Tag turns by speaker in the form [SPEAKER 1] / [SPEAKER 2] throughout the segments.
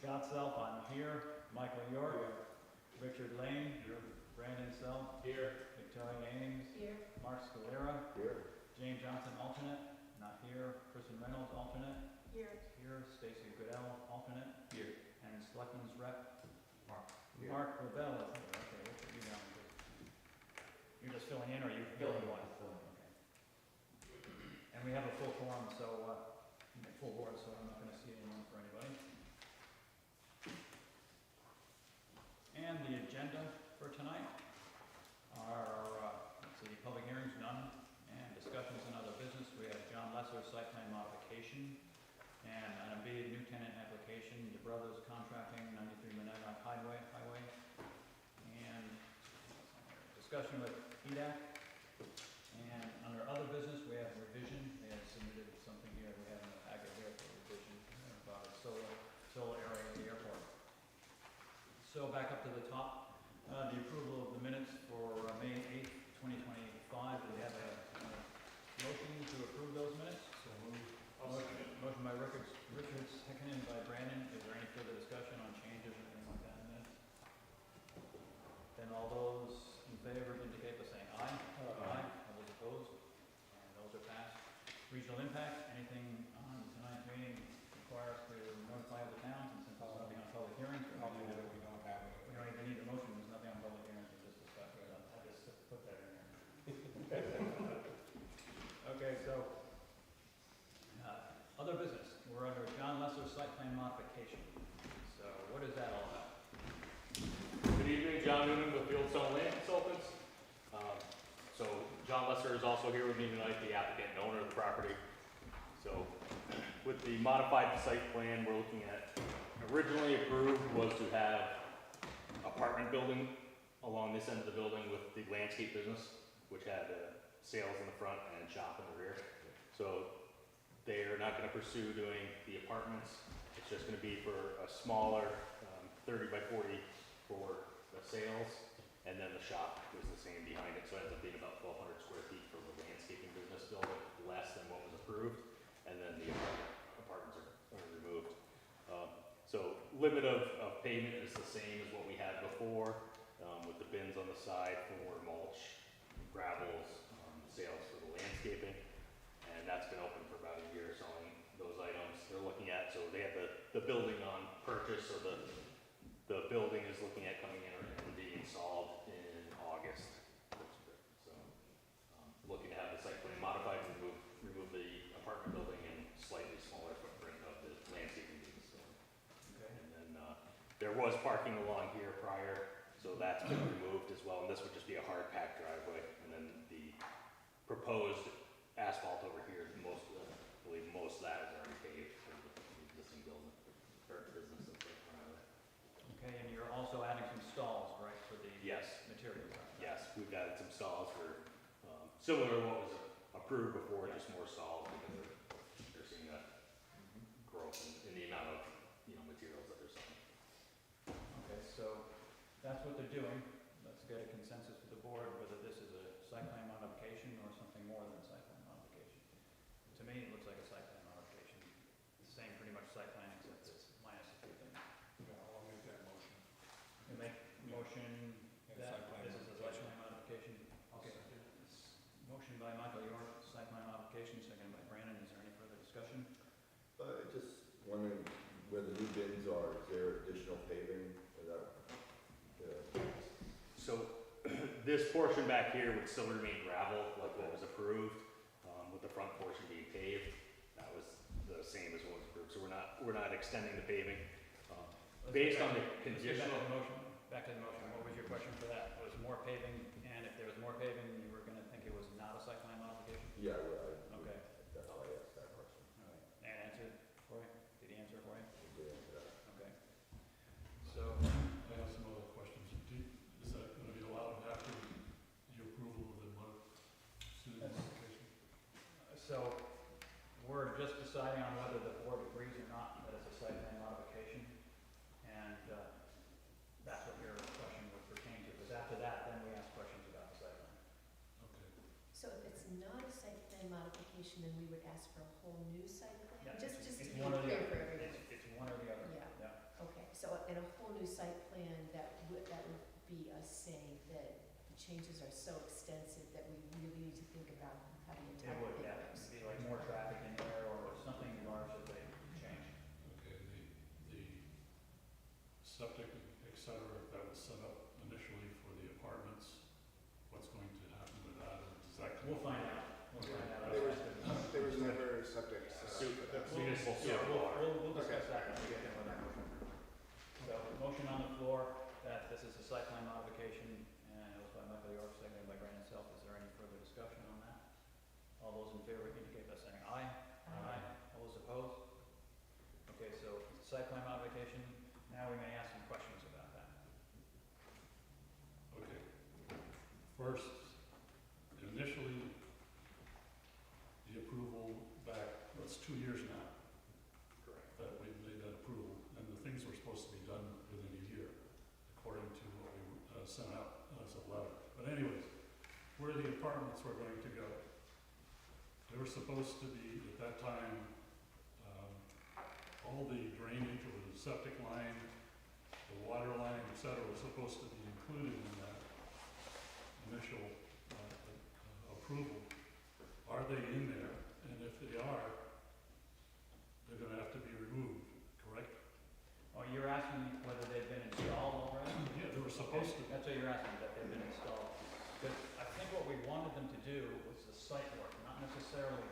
[SPEAKER 1] Scott Self, I'm here. Michael York. Richard Lane. Here. Brandon Self. Here. Victoria Ames.
[SPEAKER 2] Here.
[SPEAKER 1] Mark Scalera.
[SPEAKER 3] Here.
[SPEAKER 1] James Johnson, alternate. Not here. Kristen Reynolds, alternate.
[SPEAKER 2] Here.
[SPEAKER 1] Here. Stacy Goodell, alternate. Here. And Selectman's Rep.
[SPEAKER 3] Mark.
[SPEAKER 1] Here. Mark Rebell is here. Okay, we'll put you down. You're just filling in, or you filling one? Okay. And we have a full quorum, so full board, so I'm not going to see anyone for anybody. And the agenda for tonight are, let's see, public hearings, none, and discussions and other business. We have John Lesser site plan modification, and item B, new tenant application, DeBrothers Contracting, 93 Monadnock Highway, and discussion with EDAC. And under other business, we have revision. They have submitted something here. We have in the packet here for revision about a solar area at the airport. So back up to the top, the approval of the minutes for May 8th, 2025. Do we have a motion to approve those minutes?
[SPEAKER 3] So moved.
[SPEAKER 1] Motion by Richards, seconded by Brandon. Is there any further discussion on changes or anything like that in minutes? Then all those in favor indicate by saying aye. Aye. All those opposed? And those are passed. Regional impact, anything on tonight's meeting require us to notify the town, since there's nothing on public hearings?
[SPEAKER 3] We don't have it.
[SPEAKER 1] We don't even need a motion, there's nothing on public hearings, we just discussed it. I just put that in there. Okay, so, other business. We're under John Lesser site plan modification. So what is that all about?
[SPEAKER 4] Good evening, John Noonan with Fieldstone Land Consultants. So John Lesser is also here with me tonight, the applicant and owner of the property. So with the modified site plan, we're looking at, originally approved was to have apartment building along this end of the building with the landscape business, which had sales in the front and shop in the rear. So they are not going to pursue doing the apartments. It's just going to be for a smaller 30 by 40 for the sales, and then the shop is the same behind it. So it ends up being about 1,200 square feet for the landscaping business building, less than what was approved, and then the apartments are removed. So limit of pavement is the same as what we had before, with the bins on the side for mulch, gravels, sales for the landscaping. And that's been open for about a year selling those items. They're looking at, so they have the building on purchase, or the building is looking at coming in and being installed in August. So looking to have the site plan modified and remove the apartment building and slightly smaller footprint of the landscaping business building.
[SPEAKER 1] Okay.
[SPEAKER 4] And then there was parking along here prior, so that's been removed as well. And this would just be a hard packed driveway. And then the proposed asphalt over here, I believe most of that is already paved for the existing building, or business that's in front of it.
[SPEAKER 1] Okay, and you're also adding some stalls, right, for the
[SPEAKER 4] Yes.
[SPEAKER 1] materials?
[SPEAKER 4] Yes, we've added some stalls for, similar to what was approved before, just more stalls, because they're seeing a growth in the amount of, materials that they're selling.
[SPEAKER 1] Okay, so that's what they're doing. Let's get a consensus for the board whether this is a site plan modification or something more than a site plan modification. To me, it looks like a site plan modification. It's the same pretty much site plan, except it's minus a few things.
[SPEAKER 3] Yeah, I'll make that motion.
[SPEAKER 1] You make motion
[SPEAKER 3] Yeah, site plan
[SPEAKER 1] that this is a site plan modification? Okay. Motion by Michael York, site plan modification, seconded by Brandon. Is there any further discussion?
[SPEAKER 5] Just wondering where the new bins are. Is there additional paving for that?
[SPEAKER 4] So this portion back here would still remain gravel, like what was approved, with the front portion being paved. That was the same as what was approved. So we're not extending the paving. Based on the conditional.
[SPEAKER 1] Back to the motion. What was your question for that? Was more paving, and if there was more paving, you were going to think it was not a site plan modification?
[SPEAKER 5] Yeah,
[SPEAKER 1] Okay.
[SPEAKER 5] that's why I asked that question.
[SPEAKER 1] All right. And answered for you? Did he answer for you?
[SPEAKER 5] I did answer that.
[SPEAKER 1] Okay. So,
[SPEAKER 6] I have some other questions. Is that going to be allowed after the approval of the city modification?
[SPEAKER 1] so we're just deciding on whether the board agrees or not that it's a site plan modification, and that's what your question would pertain to. Because after that, then we ask questions about the site plan.
[SPEAKER 6] Okay.
[SPEAKER 2] So if it's not a site plan modification, then we would ask for a whole new site plan?
[SPEAKER 1] Yeah,
[SPEAKER 2] Just to
[SPEAKER 1] it's
[SPEAKER 2] be
[SPEAKER 1] one or the
[SPEAKER 2] clear
[SPEAKER 1] other.
[SPEAKER 2] for everyone.
[SPEAKER 1] It's one or the other.
[SPEAKER 2] Yeah. Okay. new site plan, that would be us saying that the changes are so extensive that we really need to think about how the
[SPEAKER 1] It
[SPEAKER 2] entire
[SPEAKER 1] would,
[SPEAKER 2] thing
[SPEAKER 1] yeah,
[SPEAKER 2] works.
[SPEAKER 1] be like more traffic in there or something large that they change.
[SPEAKER 6] Okay, the septic, et cetera, that was set up initially for the apartments, what's going to happen with that, or does that?
[SPEAKER 1] We'll find out, we'll find out.
[SPEAKER 7] There was never septic set up
[SPEAKER 4] Su-
[SPEAKER 7] for that.
[SPEAKER 4] Municipal
[SPEAKER 1] Yeah,
[SPEAKER 4] sewer water.
[SPEAKER 1] we'll discuss that when we get into that motion. So, motion on the floor that this is a site plan modification, and it was by Michael York, seconded by Brandon Self. Is there any further discussion on that? All those in favor indicate by saying aye. All those opposed? Okay, so it's a site plan modification. Now we may ask some questions about that.
[SPEAKER 6] Okay. First, initially, the approval back, well, it's 2 years now
[SPEAKER 4] Correct.
[SPEAKER 6] that we made that approval, and the things were supposed to be done within a year, according to what we sent out as a letter. But anyways, where the apartments were going to go, they were supposed to be, at that time, all the drainage or the septic line, the water line, et cetera, was supposed to be included in that initial approval. Are they in there? And if they are, they're gonna have to be removed, correct?
[SPEAKER 1] Oh, you're asking whether they've been installed already?
[SPEAKER 6] Yeah, they were supposed to.
[SPEAKER 1] That's what you're asking, that they've been installed. But I think what we wanted them to do was the site work, not necessarily,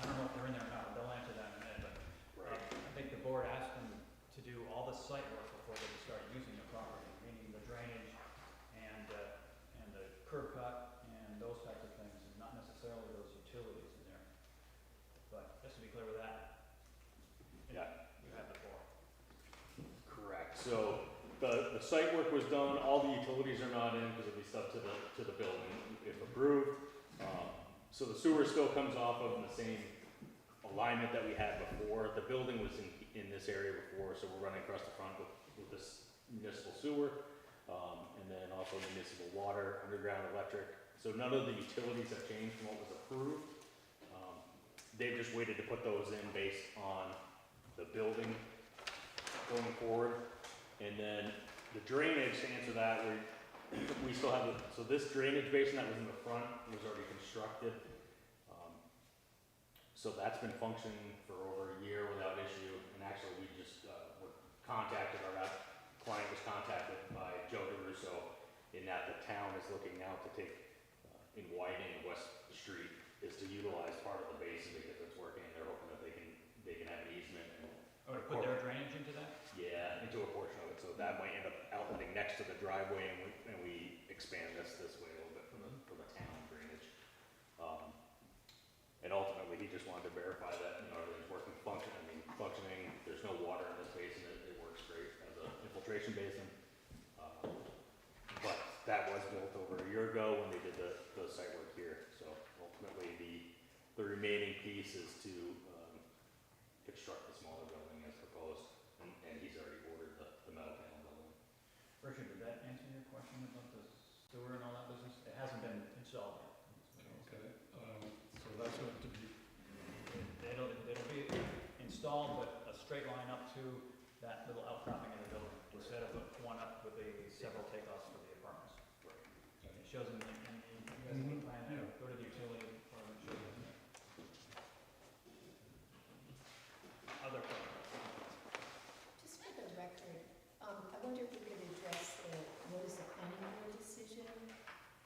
[SPEAKER 1] I don't know if they're in there or not, they'll answer that in a minute, but I think the board asked them to do all the site work before they could start using the property, meaning the drainage and the curb cut and those types of things, and not necessarily those utilities in there. But just to be clear with that,
[SPEAKER 4] Yeah.
[SPEAKER 1] you have the floor.
[SPEAKER 4] Correct. So the site work was done, all the utilities are not in because it'll be stuff to the building if approved. So the sewer still comes off of the same alignment that we had before. The building was in this area before, so we're running across the front with this municipal sewer, and then also municipal water, underground electric. So none of the utilities have changed from what was approved. They've just waited to put those in based on the building going forward. And then the drainage, to answer that, we still have, so this drainage basin that was in the front was already constructed. So that's been functioning for over a year without issue, and actually we just, were contacted, our client was contacted by Joe DeRusso in that the town is looking now to take, in widening West Street, is to utilize part of the basin because it's working, and they're hoping that they can have an easement and
[SPEAKER 1] Oh, to put their drainage into that?
[SPEAKER 4] yeah, into a portion of it, so that might end up outletting next to the driveway, and we expand this way a little bit for the town drainage. And ultimately, he just wanted to verify that, everything's functioning, there's no water in this basin, it works great as an infiltration basin. But that was built over a year ago when they did the site work here, so ultimately, the remaining piece is to, construct the smaller building as proposed, and he's already ordered the metal panel building.
[SPEAKER 1] Richard, did that answer your question about the sewer and all that business? It hasn't been installed yet.
[SPEAKER 6] Okay, so that's going to be,
[SPEAKER 1] It'll be installed, but a straight line up to that little outcropping in the building, instead of one up with the several takeoffs for the apartments. It shows in the, you guys can plan
[SPEAKER 6] Yeah.
[SPEAKER 1] it, go to the utility department, show them there. Other questions?
[SPEAKER 2] Just for the record, I wonder if we could address the notice of planning board decision,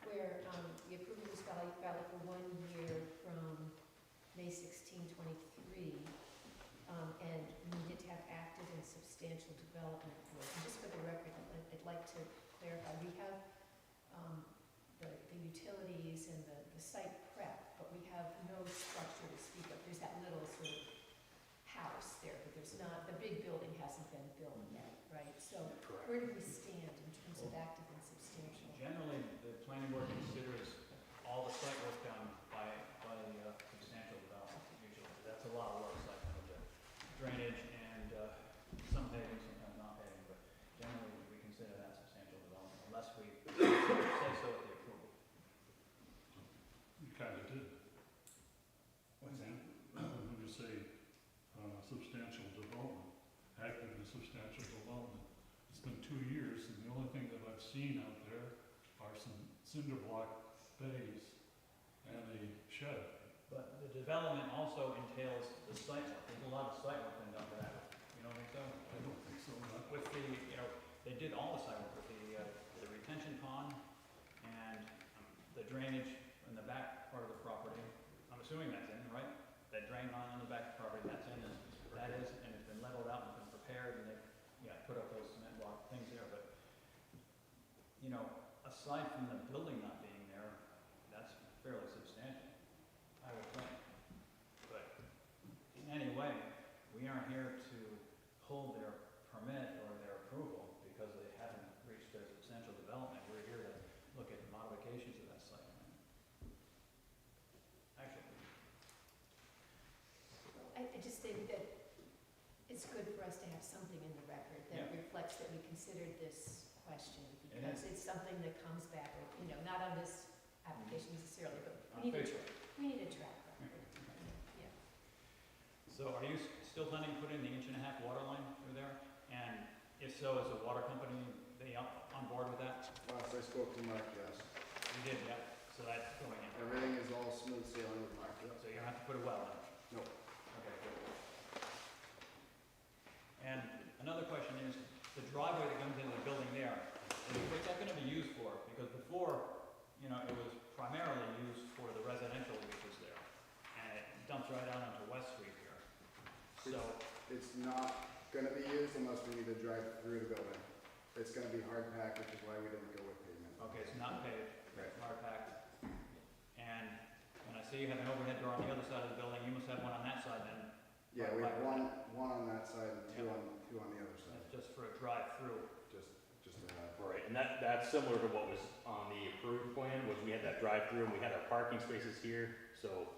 [SPEAKER 2] where the approval is valid for 1 year from May 16, 23, and we needed to have active and substantial development for it. And just for the record, I'd like to clarify, we have the utilities and the site prep, but we have no structure to speak of. There's that little sort of house there, but there's not, the big building hasn't been built yet, right? So
[SPEAKER 4] Correct.
[SPEAKER 2] where do we stand in terms of active and substantial?
[SPEAKER 1] Generally, the planning board considers all the site work done by substantial development usually. That's a lot of work, site plan, drainage and some paving, sometimes not paving, but generally we consider that substantial development unless we say so at the approval.
[SPEAKER 6] you kind of did.
[SPEAKER 1] What's that?
[SPEAKER 6] When you say substantial development, active and substantial development, it's been 2 years, and the only thing that I've seen out there are some cinder block bays and a shed.
[SPEAKER 1] But the development also entails the site work. There's a lot of site work been done for that. You don't think so?
[SPEAKER 6] I don't think so, not
[SPEAKER 1] With the, they did all the site work with the retention pond and the drainage in the back part of the property. I'm assuming that's in, right? That drain line on the back property, that's in, that is, and it's been leveled out and been prepared, and they've, put up those cement block things there, but, aside from the building not being there, that's fairly substantial, I would think. But in any way, we aren't here to hold their permit or their approval because they haven't reached their substantial development. We're here to look at modifications of that site plan. Actually,
[SPEAKER 2] I just think that it's good for us to have something in the record that
[SPEAKER 1] Yeah.
[SPEAKER 2] reflects that we considered this question,
[SPEAKER 1] It
[SPEAKER 2] because it's something that comes back, not on this application necessarily, but we need a, we need a track record. Yeah.
[SPEAKER 1] So are you still planning to put in the 1.5-inch water line through there? And if so, is the water company, they on board with that?
[SPEAKER 7] Last I spoke to Mark, yes.
[SPEAKER 1] You did, yeah. So that's going in.
[SPEAKER 7] Everything is all smooth sailing with Mark, yes.
[SPEAKER 1] So you don't have to put a well in?
[SPEAKER 7] Nope.
[SPEAKER 1] Okay, good. And another question is, the driveway that comes into the building there, what's that gonna be used for? Because before, it was primarily used for the residential uses there. And it dumps right out onto West Street here. So,
[SPEAKER 7] It's not gonna be used unless we need to drive through the building. It's gonna be hard packed, which is why we didn't go with pavement.
[SPEAKER 1] okay, it's not paved,
[SPEAKER 7] Right.
[SPEAKER 1] it's hard packed. And I see you have an overhead door on the other side of the building, you must have one on that side then.
[SPEAKER 7] Yeah, we have one on that side and two on the other side,
[SPEAKER 1] That's just for a drive-through.
[SPEAKER 7] just to have.
[SPEAKER 4] Right, and that's similar to what was on the approved plan, was we had that drive-through and we had our parking spaces here. So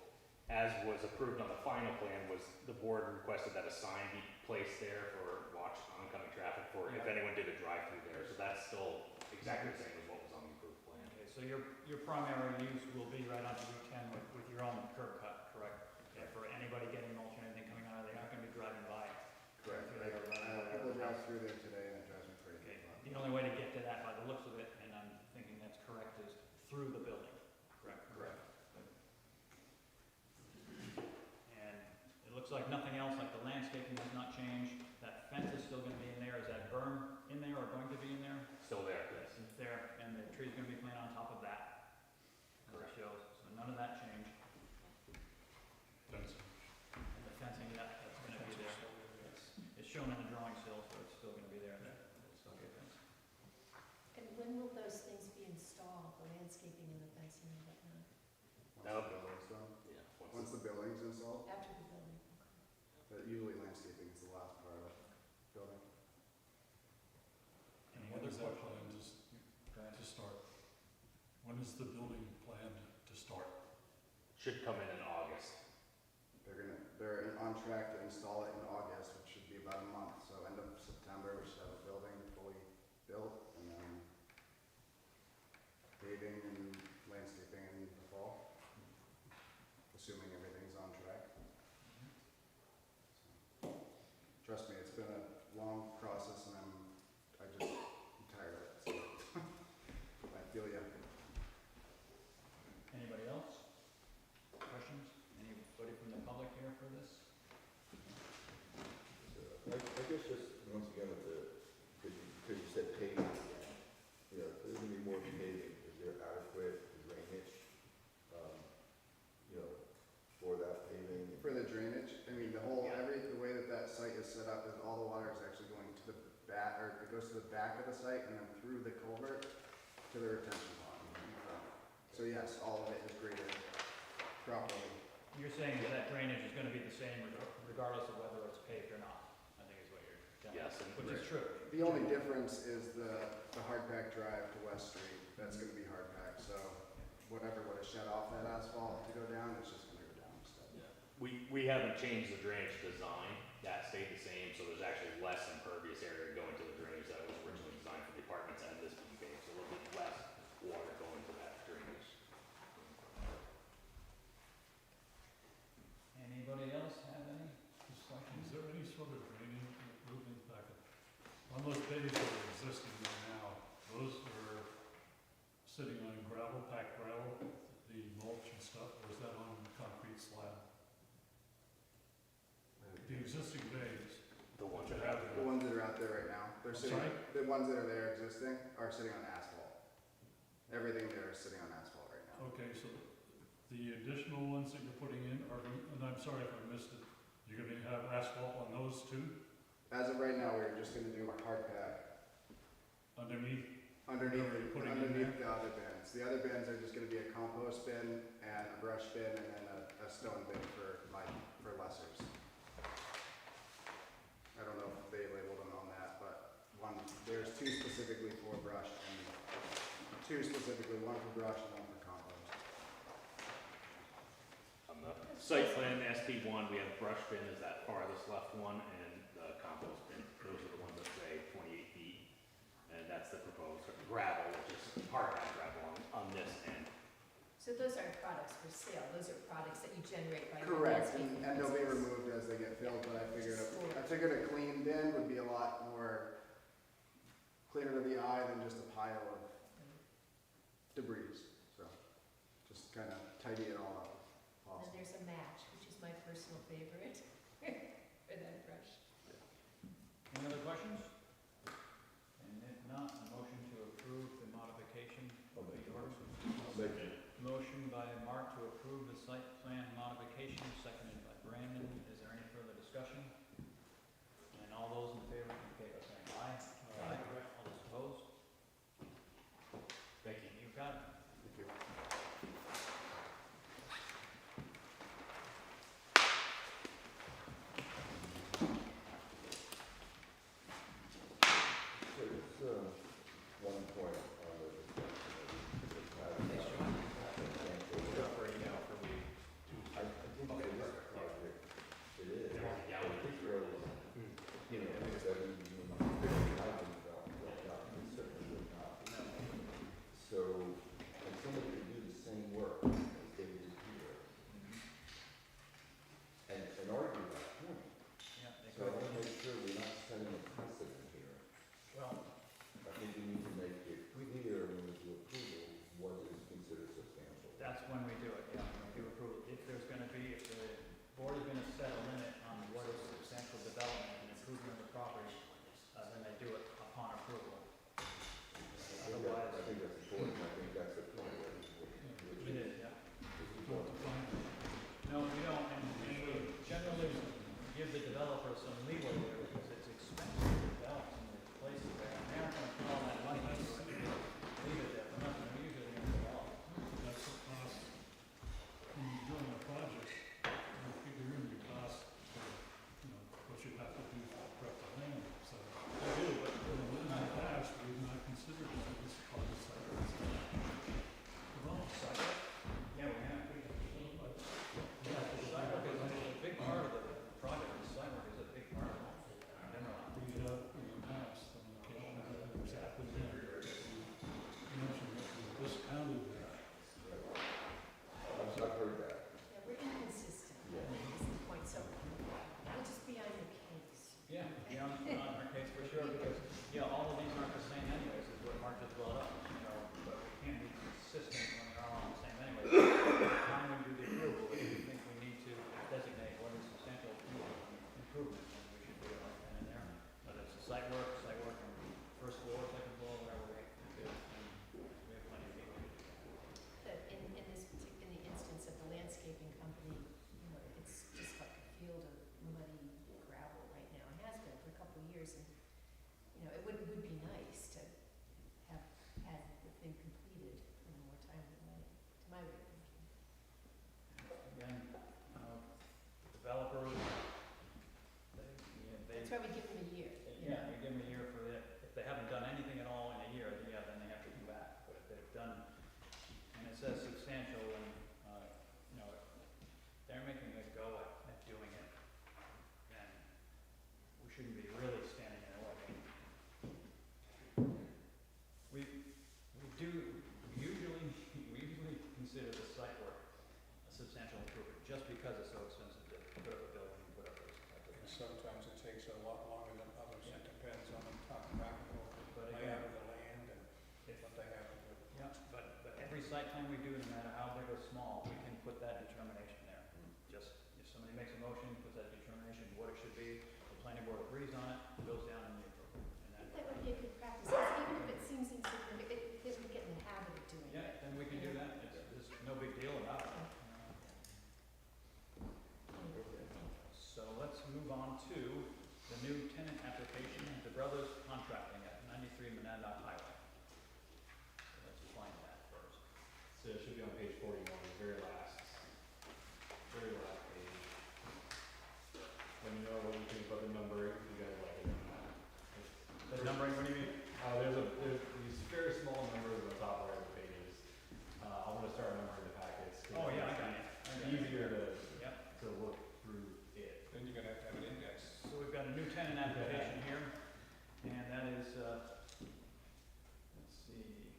[SPEAKER 4] as was approved on the final plan, was the board requested that a sign be placed there for watch oncoming traffic for if anyone did a drive-through there. So that's still exactly the same as what was on the approved plan.
[SPEAKER 1] Okay, so your primary use will be right onto Route 10 with your own curb cut, correct? Yeah, for anybody getting mulch or anything coming out of there, they're not gonna be driving by.
[SPEAKER 7] Correct.
[SPEAKER 1] Through there or running by
[SPEAKER 7] People
[SPEAKER 1] there.
[SPEAKER 7] drive through there today and it drives me crazy.
[SPEAKER 1] Okay, the only way to get to that by the looks of it, and I'm thinking that's correct, is through the building, correct?
[SPEAKER 7] Correct.
[SPEAKER 1] And it looks like nothing else, like the landscaping has not changed, that fence is still gonna be in there, is that berm in there or going to be in there?
[SPEAKER 4] Still there, yes.
[SPEAKER 1] It's there, and the tree's gonna be planted on top of that, as it shows, so none of that changed.
[SPEAKER 6] fencing.
[SPEAKER 1] And the fencing, that's gonna be there. It's shown in the drawing still, so it's still gonna be there, it's still good fence.
[SPEAKER 2] And when will those things be installed, the landscaping and the fencing and whatnot?
[SPEAKER 7] Once the building's done.
[SPEAKER 4] Yeah.
[SPEAKER 7] Once the building's installed,
[SPEAKER 2] After the building, okay.
[SPEAKER 7] but usually landscaping is the last part of building.
[SPEAKER 6] And
[SPEAKER 1] Any
[SPEAKER 6] when
[SPEAKER 1] other
[SPEAKER 6] is that
[SPEAKER 1] questions?
[SPEAKER 6] planned
[SPEAKER 1] Go ahead.
[SPEAKER 6] to start? When is the building planned to start?
[SPEAKER 4] Should come in August.
[SPEAKER 7] They're on track to install it in August, which should be about a month, so end of September, we should have a building fully built, and then paving and landscaping in the fall, assuming everything's on track. So, trust me, it's been a long process, and I'm tired of it, so I feel ya.
[SPEAKER 1] Anybody else? Questions? Anybody from the public here for this?
[SPEAKER 5] I guess just, once again, because you said paving, there's gonna be more paving, is there adequate drainage, for that paving?
[SPEAKER 7] For the drainage, the way that site is set up is all the water is actually going to the back, or it goes to the back of the site and then through the culvert to the retention pond in front. So yes, all of it is graded properly.
[SPEAKER 1] You're saying that drainage is gonna be the same regardless of whether it's paved or not, I think is what you're telling me.
[SPEAKER 4] Yes, and
[SPEAKER 1] Which is true.
[SPEAKER 7] The only difference is the hard pack drive to West Street, that's gonna be hard packed, so whatever would have shut off that asphalt to go down, it's just gonna go down instead.
[SPEAKER 4] We haven't changed the drainage design, that stayed the same, so there's actually less impervious area going to the drainage that was originally designed for the apartments and this being paved, so a little bit less water going to that drainage.
[SPEAKER 1] Anybody else have any
[SPEAKER 6] Is
[SPEAKER 1] questions?
[SPEAKER 6] there any sort of drainage improvement back on those bays that are gravel, packed gravel, the mulch and stuff, or is that on concrete slab? The existing bays.
[SPEAKER 4] The ones
[SPEAKER 6] that
[SPEAKER 4] that
[SPEAKER 6] have
[SPEAKER 7] The ones that are out there right now, they're
[SPEAKER 6] I'm
[SPEAKER 7] sitting,
[SPEAKER 6] sorry?
[SPEAKER 7] the ones that are there existing are sitting on asphalt. Everything there is sitting on asphalt right now.
[SPEAKER 6] Okay, so the additional ones that you're putting in are, and I'm sorry if I missed it, you're gonna have asphalt on those too,
[SPEAKER 7] As of right now, we're just gonna do a hard pack
[SPEAKER 6] underneath?
[SPEAKER 7] underneath,
[SPEAKER 6] Whatever you're putting in
[SPEAKER 7] underneath the other bins. The other bins are just gonna be a compost bin and a brush bin and then a stone bin for lessers. I don't know if they labeled them on that, but there's two specifically for brush and two specifically, one for brush and one for compost.
[SPEAKER 4] On the site plan, SP1, we have brush bin is that farthest left one, and the compost bin, those are the ones that say 28 feet. And that's the proposed gravel, which is hard packed gravel on this end.
[SPEAKER 2] So those aren't products for sale, those are products that you generate by your
[SPEAKER 7] Correct,
[SPEAKER 2] landscaping
[SPEAKER 7] and they'll be
[SPEAKER 2] business.
[SPEAKER 7] removed as they get filled, but I figured a clean bin would be a lot more cleaner to the eye than just a pile of debris, so just kind of tidy it all up if
[SPEAKER 2] And
[SPEAKER 7] possible.
[SPEAKER 2] there's a match, which is my personal favorite for that brush.
[SPEAKER 1] Any other questions? And if not, a motion to approve the modification
[SPEAKER 5] I'll
[SPEAKER 1] of
[SPEAKER 5] make
[SPEAKER 1] the
[SPEAKER 5] the
[SPEAKER 1] order.
[SPEAKER 5] Make it.
[SPEAKER 1] Motion by Mark to approve the site plan modification, seconded by Brandon. Is there any further discussion? And all those in favor indicate by saying aye. Aye. All those opposed?
[SPEAKER 4] Thank you.
[SPEAKER 1] You've got it.
[SPEAKER 7] Thank you.
[SPEAKER 5] There's, one point on the discussion that we just had about substantial I think it is a project, it is.
[SPEAKER 4] Yeah.
[SPEAKER 5] Particularly, you know, that we, not been developed, it certainly would not. So, and somebody could do the same work as they did here, and argue that point.
[SPEAKER 1] Yeah, they
[SPEAKER 5] So I
[SPEAKER 1] could.
[SPEAKER 5] want to make sure we're not setting a precedent here.
[SPEAKER 1] Well,
[SPEAKER 5] I think we need to make it clear when we do approval, what is considered substantial.
[SPEAKER 1] that's when we do it, yeah, when we do approve. If there's gonna be, if the board is gonna set a limit on what is substantial development and improvement of the property, then they do it upon approval. Otherwise,
[SPEAKER 5] I think that's important, I think that's the point, right?
[SPEAKER 1] it is, yeah.
[SPEAKER 6] Not to find
[SPEAKER 1] No, we don't, and we generally give the developer some leeway there because it's expensive to develop some of these places there. And they're not gonna put all that money into it, leave it there for nothing, they're usually gonna develop.
[SPEAKER 6] that's the cost, when you're doing a project, you figure in your cost for, what you have to do to prep the land, so.
[SPEAKER 1] They do, but
[SPEAKER 6] In the past, we've not considered that this part of the site. Well,
[SPEAKER 1] sidewalk, yeah, we have. Yeah, the sidewalk is a big part of the project, the sidewalk is a big part of it. Generally.
[SPEAKER 6] we have in the past, and I can't remember exactly when, you mentioned that we discounted that.
[SPEAKER 5] I've heard that.
[SPEAKER 2] Yeah, we're inconsistent, is the point, so we'll just be on your case.
[SPEAKER 1] Yeah, on our case for sure, because, all of these aren't the same anyways, is what Mark just brought up, but we can't be consistent when they're all the same anyways. By the time we do the approval, if we think we need to designate what is substantial improvement, then we should do it right then and there. Whether it's a site work on first floor, second floor, whatever we do, and we have plenty of people to do that.
[SPEAKER 2] That in this particular, in the instance of the landscaping company, it's just like a field of muddy gravel right now. It has been for a couple of years, and, it would be nice to have had the thing completed in a more timely way, to my way of thinking.
[SPEAKER 1] Again, developers, they,
[SPEAKER 2] That's why we give them a year.
[SPEAKER 1] yeah, we give them a year for it. If they haven't done anything at all in a year, then then they have to come back. But if they've done, and it says substantial, and, they're making a go at doing it, then we shouldn't be really standing in their way. We usually consider the site work a substantial improvement, just because it's so expensive to put up a building and put up those type of
[SPEAKER 3] And
[SPEAKER 1] things.
[SPEAKER 3] sometimes it takes a lot longer than others, it depends on the topographical
[SPEAKER 1] But
[SPEAKER 3] layout
[SPEAKER 1] again,
[SPEAKER 3] of the land and what they have to do.
[SPEAKER 1] yeah, but every site plan we do, no matter how big or small, we can put that determination there. Just, if somebody makes a motion, puts that determination, what it should be, the planning board agrees on it, it goes down in the approval.
[SPEAKER 2] I think that would be a good practice, 'cause even if it seems insignificant, because we get in the habit of doing it.
[SPEAKER 1] Yeah, then we can do that, it's no big deal about it. So let's move on to the new tenant application, the Brothers Contracting at 93 Monadnock Highway. So let's find that first.
[SPEAKER 8] So it should be on page 41, the very last page. Let me know what you think about the numbering, if you guys like it or not.
[SPEAKER 1] The numbering, what do you mean?
[SPEAKER 8] There's these very small numbers on the top right of the pages. I'm gonna start numbering the packets. 'cause
[SPEAKER 1] Oh, yeah, I got
[SPEAKER 8] it's
[SPEAKER 1] it.
[SPEAKER 8] easier
[SPEAKER 1] Yep.
[SPEAKER 8] to look through it.
[SPEAKER 3] Then you're gonna have to have an index.
[SPEAKER 1] So we've got a new tenant application here, and that is, let's see,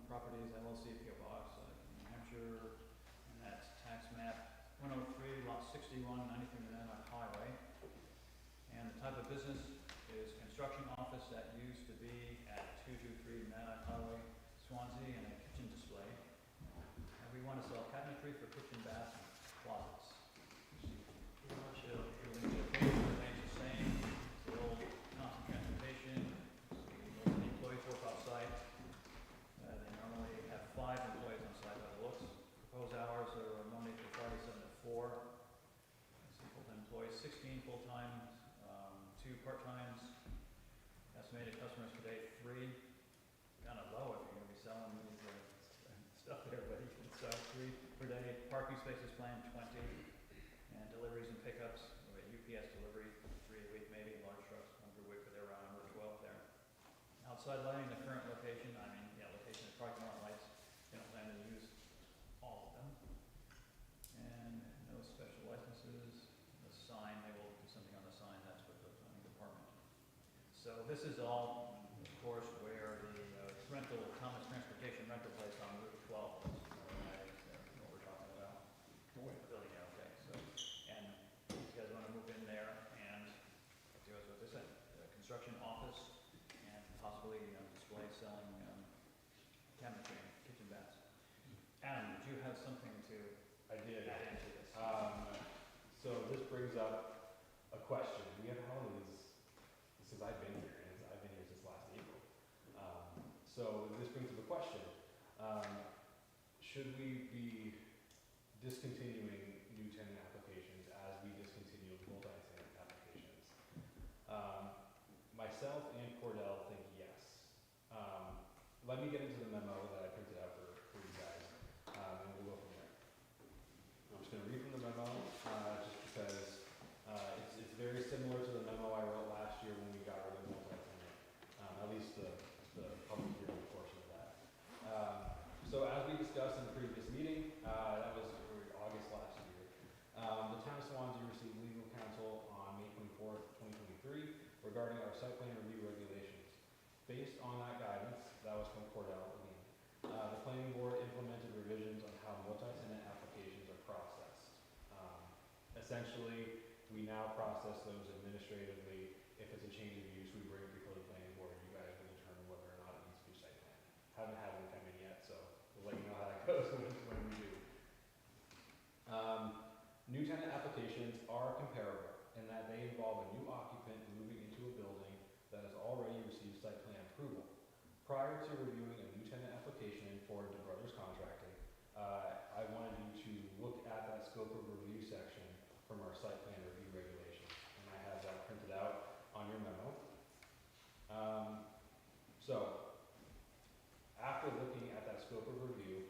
[SPEAKER 1] Properties LLC, P.O. Box, New Hampshire, and that's tax map 103, lot 61, 93 Monadnock Highway. And the type of business is construction office that used to be at 223 Monadnock Highway, Swanzey, and a kitchen display. And we want to sell cabinetry for kitchen, baths, and closets. Pretty much, building location remains the same, it's the old constant transportation, most of the employees work off-site. They normally have 5 employees on site by the looks. Proposed hours are Monday through Friday, 7 to 4. Full-time employees, 16 full-time, 2 part-times. Estimated customers per day, 3. Kind of low if you're going to be selling these stuff there, but you can sell 3 per day. Parking spaces planned, 20. And deliveries and pickups, we have UPS delivery, 3 a week maybe, large trucks, 1 per week, but they're around number 12 there. Outside lighting, the current location, location is parking lot lights, they don't plan to use all of them. And no special licenses, the sign, they will do something on the sign, that's with the planning department. So this is all, of course, where the Thomas Transportation rental place on Route 12 is, what we're talking about.
[SPEAKER 3] Oh, wait.
[SPEAKER 1] Building, yeah, okay, so, and these guys wanna move in there and do what they said, construction office and possibly, display selling, cabinetry and kitchen baths. Adam, did you have something to
[SPEAKER 8] I did.
[SPEAKER 1] add into this?
[SPEAKER 8] So this brings up a question. We have how long since I've been here, and I've been here since last April. So this brings up a question. Should we be discontinuing new tenant applications as we discontinued multi-tenant applications? Myself and Cordell think yes. Let me get into the memo that I printed out for you guys, and we'll go from there. I'm just going to read from the memo, just because it's very similar to the memo I wrote last year when we got rid of multi-tenant, at least the public hearing portion of that. So as we discussed in the previous meeting, that was August last year, the town of Swanzey received legal counsel on May 24th, 2023 regarding our site plan review regulations. Based on that guidance, that was from Cordell again, the planning board implemented revisions on how multi-tenant applications are processed. Essentially, we now process those administratively. If it's a change of use, we bring it before the planning board, you guys will determine whether or not it needs to be site plan. Haven't had one come in yet, so we'll let you know how that goes when we do. New tenant applications are comparable in that they involve a new occupant moving into a building that has already received site plan approval. Prior to reviewing a new tenant application for the Brothers Contracting, I wanted you to look at that scope of review section from our site plan review regulations, and I have that printed out on your memo. So, after looking at that scope of review,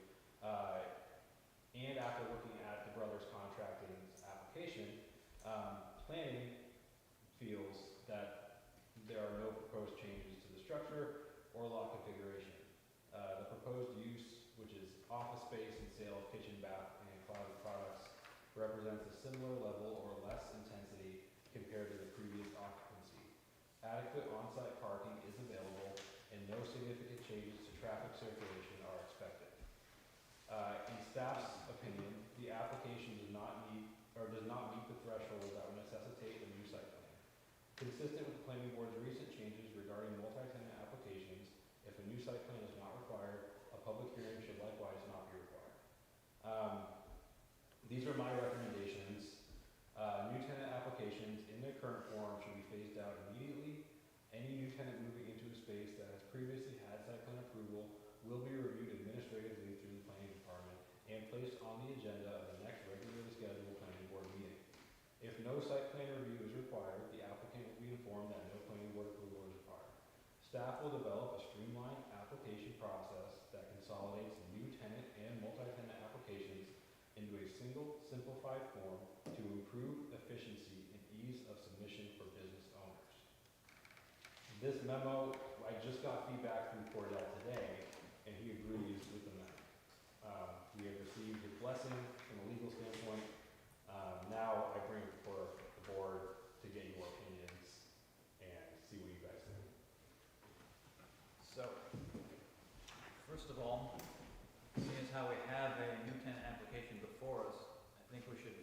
[SPEAKER 8] and after looking at the Brothers Contracting's application, planning feels that there are no proposed changes to the structure or lot configuration. The proposed use, which is office space and sale of kitchen, bath, and closet products, represents a similar level or less intensity compared to the previous occupancy. Adequate on-site parking is available and no significant changes to traffic circulation are expected. In staff's opinion, the application does not meet the threshold that would necessitate a new site plan. Consistent with the planning board's recent changes regarding multi-tenant applications, if a new site plan is not required, a public hearing should likewise These are my recommendations. New tenant applications in their current form should be phased out immediately. Any new tenant moving into a space that has previously had site plan approval will be reviewed administratively through the planning department and placed on the agenda of the next regularly scheduled planning board meeting. If no site plan review is required, the applicant will be informed that no planning board approval is required. Staff will develop a streamlined application process that consolidates new tenant and multi-tenant applications into a single simplified form to improve efficiency and ease of submission for business owners. This memo, I just got feedback from Cordell today, and he agrees with the memo. We have received his blessing from a legal standpoint. Now I bring it for the board to get your opinions and see what you guys think.
[SPEAKER 1] So, first of all, seeing as how we have a new tenant application before us, I think we should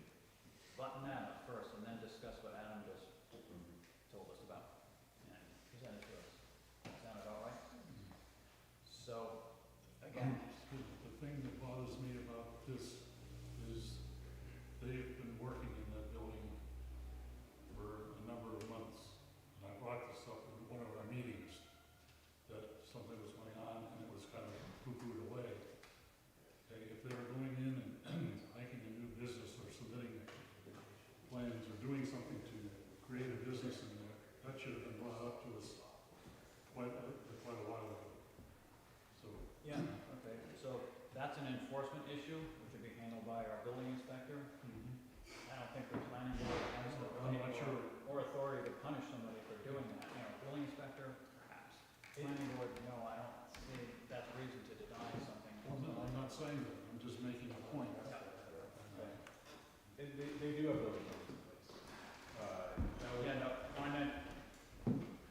[SPEAKER 1] button that up first and then discuss what Adam just told us about and presented to us. Sound about right? So, again,
[SPEAKER 6] The thing that bothers me about this is they've been working in that building for a number of months. And I brought this up in one of our meetings, that something was going on and it was kind of poo-pooed away. Okay, if they're going in and making a new business or submitting plans or doing something to create a business in there, that should have been brought up to us quite a while ago. So,
[SPEAKER 1] yeah, okay, so that's an enforcement issue, which would be handled by our building inspector. I don't think the planning board has the
[SPEAKER 6] I'm not
[SPEAKER 1] ability
[SPEAKER 6] sure.
[SPEAKER 1] or authority to punish somebody for doing that. You know, building inspector, perhaps. Planning board, no, I don't see that's reason to deny something.
[SPEAKER 6] I'm not saying that, I'm just making a point.
[SPEAKER 1] Okay.
[SPEAKER 8] They do have building codes in place.
[SPEAKER 1] Yeah, no, I meant,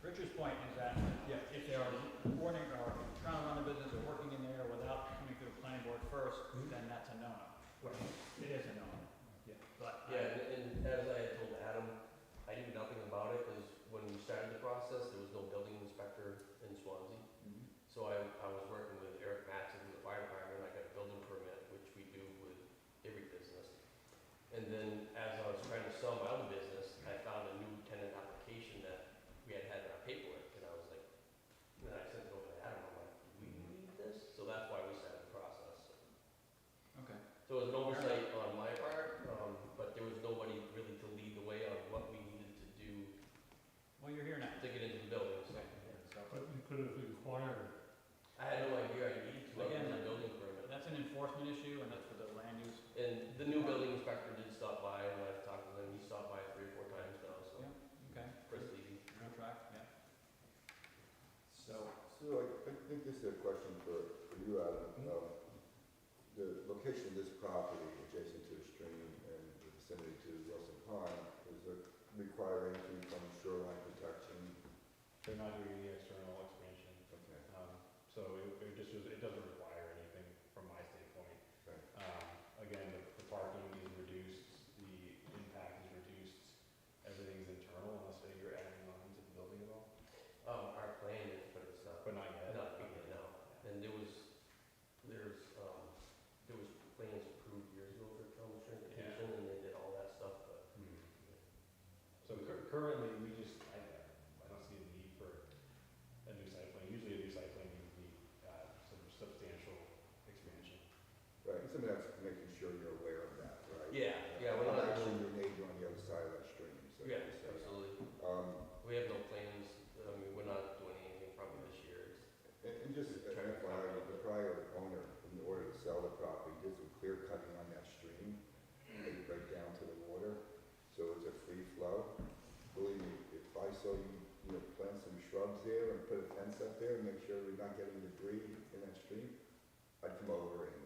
[SPEAKER 1] Richard's point is that, yeah, if they are reporting or trying to run the business or working in there without coming through the planning board first, then that's a no-no. It is a no-no.
[SPEAKER 8] Yeah.
[SPEAKER 1] But,
[SPEAKER 9] Yeah, and as I had told Adam, I knew nothing about it, because when we started the process, there was no building inspector in Swanzey. So I was working with Eric Matson from the fire department, I got a building permit, which we do with every business. And then as I was trying to sell my other business, I found a new tenant application that we had in our paperwork, and I was like, then I sent it over to Adam, I'm like, do we need this? So that's why we started the process.
[SPEAKER 1] okay.
[SPEAKER 9] So it was an oversight on my part, but there was nobody really to lead the way on what we needed to do
[SPEAKER 1] Well, you're here now.
[SPEAKER 9] to get into the building, so.
[SPEAKER 6] But you could have inquired.
[SPEAKER 9] I had no idea I needed to, other
[SPEAKER 1] Again,
[SPEAKER 9] than a building permit.
[SPEAKER 1] That's an enforcement issue, and that's for the land use.
[SPEAKER 9] And the new building inspector did stop by, and I've talked to him, he stopped by 3 or 4 times now, so
[SPEAKER 1] Yeah, okay.
[SPEAKER 9] pretty easy.
[SPEAKER 1] You're on track, yeah. So,
[SPEAKER 5] I think this is a question for you, Adam. The location of this property adjacent to a stream and the vicinity to Wilson Pond, does it require anything from shoreline protection?
[SPEAKER 8] They're not doing any external expansion.
[SPEAKER 5] Okay.
[SPEAKER 8] So it doesn't require anything from my standpoint.
[SPEAKER 5] Okay.
[SPEAKER 8] Again, the parking is reduced, the impact is reduced, everything's internal unless you're adding on to the building at all,
[SPEAKER 9] Our plan is, but it's not,
[SPEAKER 8] but not yet.
[SPEAKER 9] not big yet now. And there was plans approved years ago for trauma transportation, and they did all that stuff, but.
[SPEAKER 8] So currently, I don't see a need for a new site plan. Usually a new site plan needs some substantial expansion.
[SPEAKER 5] Right, and some of that's making sure you're aware of that, right?
[SPEAKER 9] Yeah, we're
[SPEAKER 5] I'm
[SPEAKER 9] not
[SPEAKER 5] actually
[SPEAKER 9] doing,
[SPEAKER 5] your neighbor on the other side of that stream, so.
[SPEAKER 9] yeah,
[SPEAKER 5] just so you know.
[SPEAKER 9] absolutely. We have no plans, I mean, we're not doing anything probably this year.
[SPEAKER 5] And just an FYI, the prior owner, in order to sell the property, did some clear cutting on that stream, right down to the water, so it's a free flow. Believe me, if I saw you know, plant some shrubs there and put a fence up there and make sure we're not getting debris in that stream, I'd come over and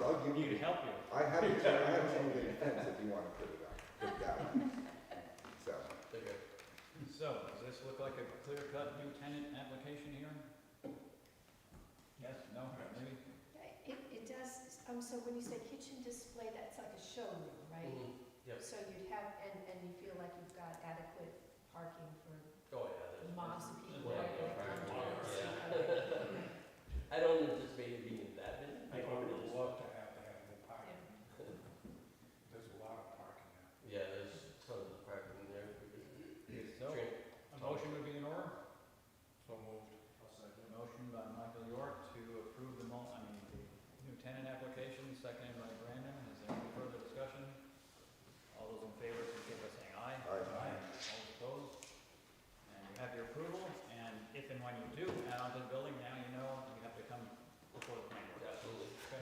[SPEAKER 5] I'll give
[SPEAKER 1] need
[SPEAKER 5] you,
[SPEAKER 1] to help you.
[SPEAKER 5] I have a chain link fence if you want to put it up, put that one. So,
[SPEAKER 9] Okay.
[SPEAKER 1] So, does this look like a clear-cut new tenant application here? Yes, no, maybe?
[SPEAKER 2] It does, so when you say kitchen display, that's like a showroom, right?
[SPEAKER 9] Yep.
[SPEAKER 2] So you'd have, and you feel like you've got adequate parking for
[SPEAKER 9] Oh, yeah, there's.
[SPEAKER 2] mobs of people
[SPEAKER 9] Yeah,
[SPEAKER 2] that come to
[SPEAKER 9] yeah.
[SPEAKER 2] see.
[SPEAKER 9] I don't anticipate it being that busy.
[SPEAKER 3] I would love to have more parking.
[SPEAKER 2] Yeah.
[SPEAKER 1] would be in order?
[SPEAKER 3] So moved.
[SPEAKER 1] Motion by Michael York to approve the new tenant application, seconded by Brandon. Is there any further discussion? All those in favor, indicate by saying aye.
[SPEAKER 5] Aye.
[SPEAKER 1] All opposed? And you have your approval, and if and when you do add on to the building, now you know you have to come before the planning board.
[SPEAKER 9] Absolutely.
[SPEAKER 1] Okay.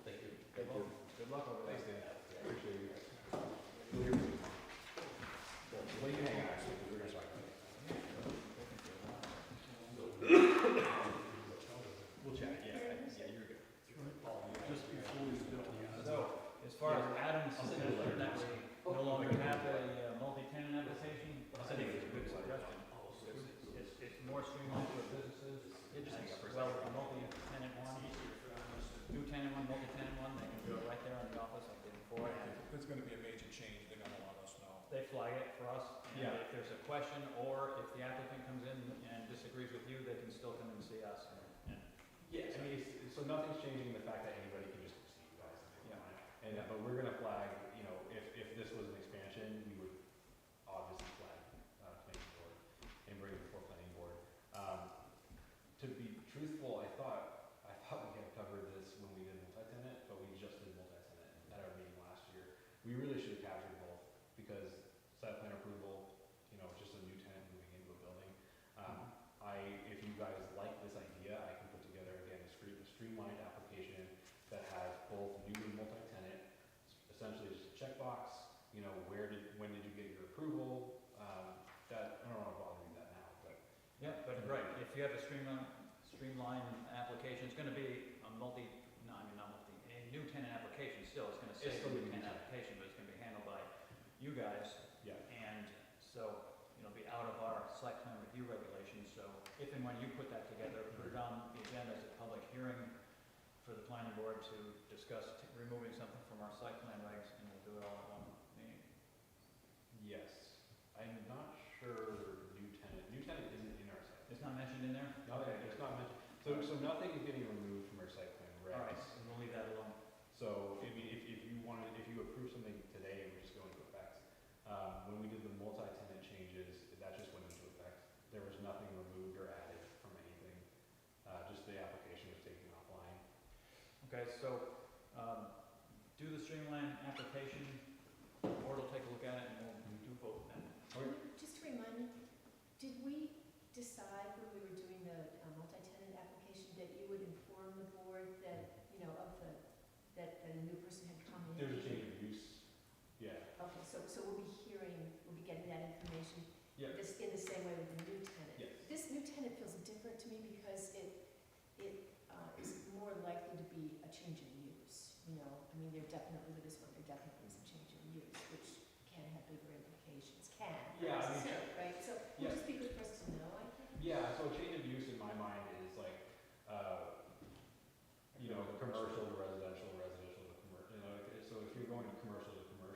[SPEAKER 9] Thank you.
[SPEAKER 1] Good luck. Good luck over there.
[SPEAKER 8] Thanks, Dan. Appreciate you guys. Well, you can hang out, actually, because we're gonna talk about it. We'll chat, yeah, you're good.
[SPEAKER 6] Just before you go.
[SPEAKER 1] So, as far as Adam's suggestion that we no longer have a multi-tenant application, I think it's a good suggestion. It's more streamlined for businesses, well, a multi-tenant one, new tenant one, multi-tenant one, they can do it right there in the office like they did before. And
[SPEAKER 3] If there's gonna be a major change, they're gonna let us know.
[SPEAKER 1] they flag it for us, and
[SPEAKER 8] Yeah.
[SPEAKER 1] if there's a question, or if the applicant comes in and disagrees with you, they can still come and see us. And
[SPEAKER 8] Yeah, I mean, so nothing's changing in the fact that anybody can just see you guys.
[SPEAKER 1] Yeah.
[SPEAKER 8] And, but we're gonna flag, you know, if this was an expansion, we would obviously flag, planning board and bring it before planning board. To be truthful, I thought we had covered this when we did multi-tenant, but we just did multi-tenant at our meeting last year. We really should have captured both, because site plan approval, you know, just a new tenant moving into a building. If you guys like this idea, I can put together, again, a streamlined application that has both new and multi-tenant, essentially just a checkbox, you know, when did you get your approval? That, I don't want to bother you that now, but.
[SPEAKER 1] yeah, but right, if you have a streamlined application, it's gonna be a new tenant application still, it's gonna say
[SPEAKER 8] It's still
[SPEAKER 1] new
[SPEAKER 8] gonna be
[SPEAKER 1] tenant
[SPEAKER 8] new.
[SPEAKER 1] application, but it's gonna be handled by you guys.
[SPEAKER 8] Yeah.
[SPEAKER 1] And so, it'll be out of our site plan review regulations, so if and when you put that together, put it on the agenda as a public hearing for the planning board to discuss removing something from our site plan regs, and we'll do it all at one meeting.
[SPEAKER 8] Yes, I'm not sure new tenant isn't in our site.
[SPEAKER 1] It's not mentioned in there?
[SPEAKER 8] Nothing, it's not mentioned, so nothing is getting removed from our site plan
[SPEAKER 1] All right,
[SPEAKER 8] regs.
[SPEAKER 1] and we'll leave that alone.
[SPEAKER 8] So, I mean, if you approve something today, we just go into effect. When we did the multi-tenant changes, that just went into effect. There was nothing removed or added from anything, just the application was taken offline.
[SPEAKER 1] Okay, so, do the streamline application, board will take a look at it, and we'll do both then.
[SPEAKER 2] Just to remind me, did we decide when we were doing the multi-tenant application that you would inform the board that, you know, that a new person had come in?
[SPEAKER 8] There's a change of use, yeah.
[SPEAKER 2] Okay, so we'll be getting that information
[SPEAKER 8] Yeah.
[SPEAKER 2] this, in the same way with the new tenant.
[SPEAKER 8] Yes.
[SPEAKER 2] This new tenant feels different to me because it is more likely to be a change in use, you know? I mean, with this one, there definitely is a change in use, which can have bigger implications,
[SPEAKER 8] Yeah,
[SPEAKER 2] not
[SPEAKER 8] I mean,
[SPEAKER 2] necessarily, right? So it
[SPEAKER 8] yeah.
[SPEAKER 2] would just be good for us to know, I think.
[SPEAKER 8] Yeah, so a change of use in my mind is like, you know, commercial to residential, residential to commercial, you know, so if you're going to commercial,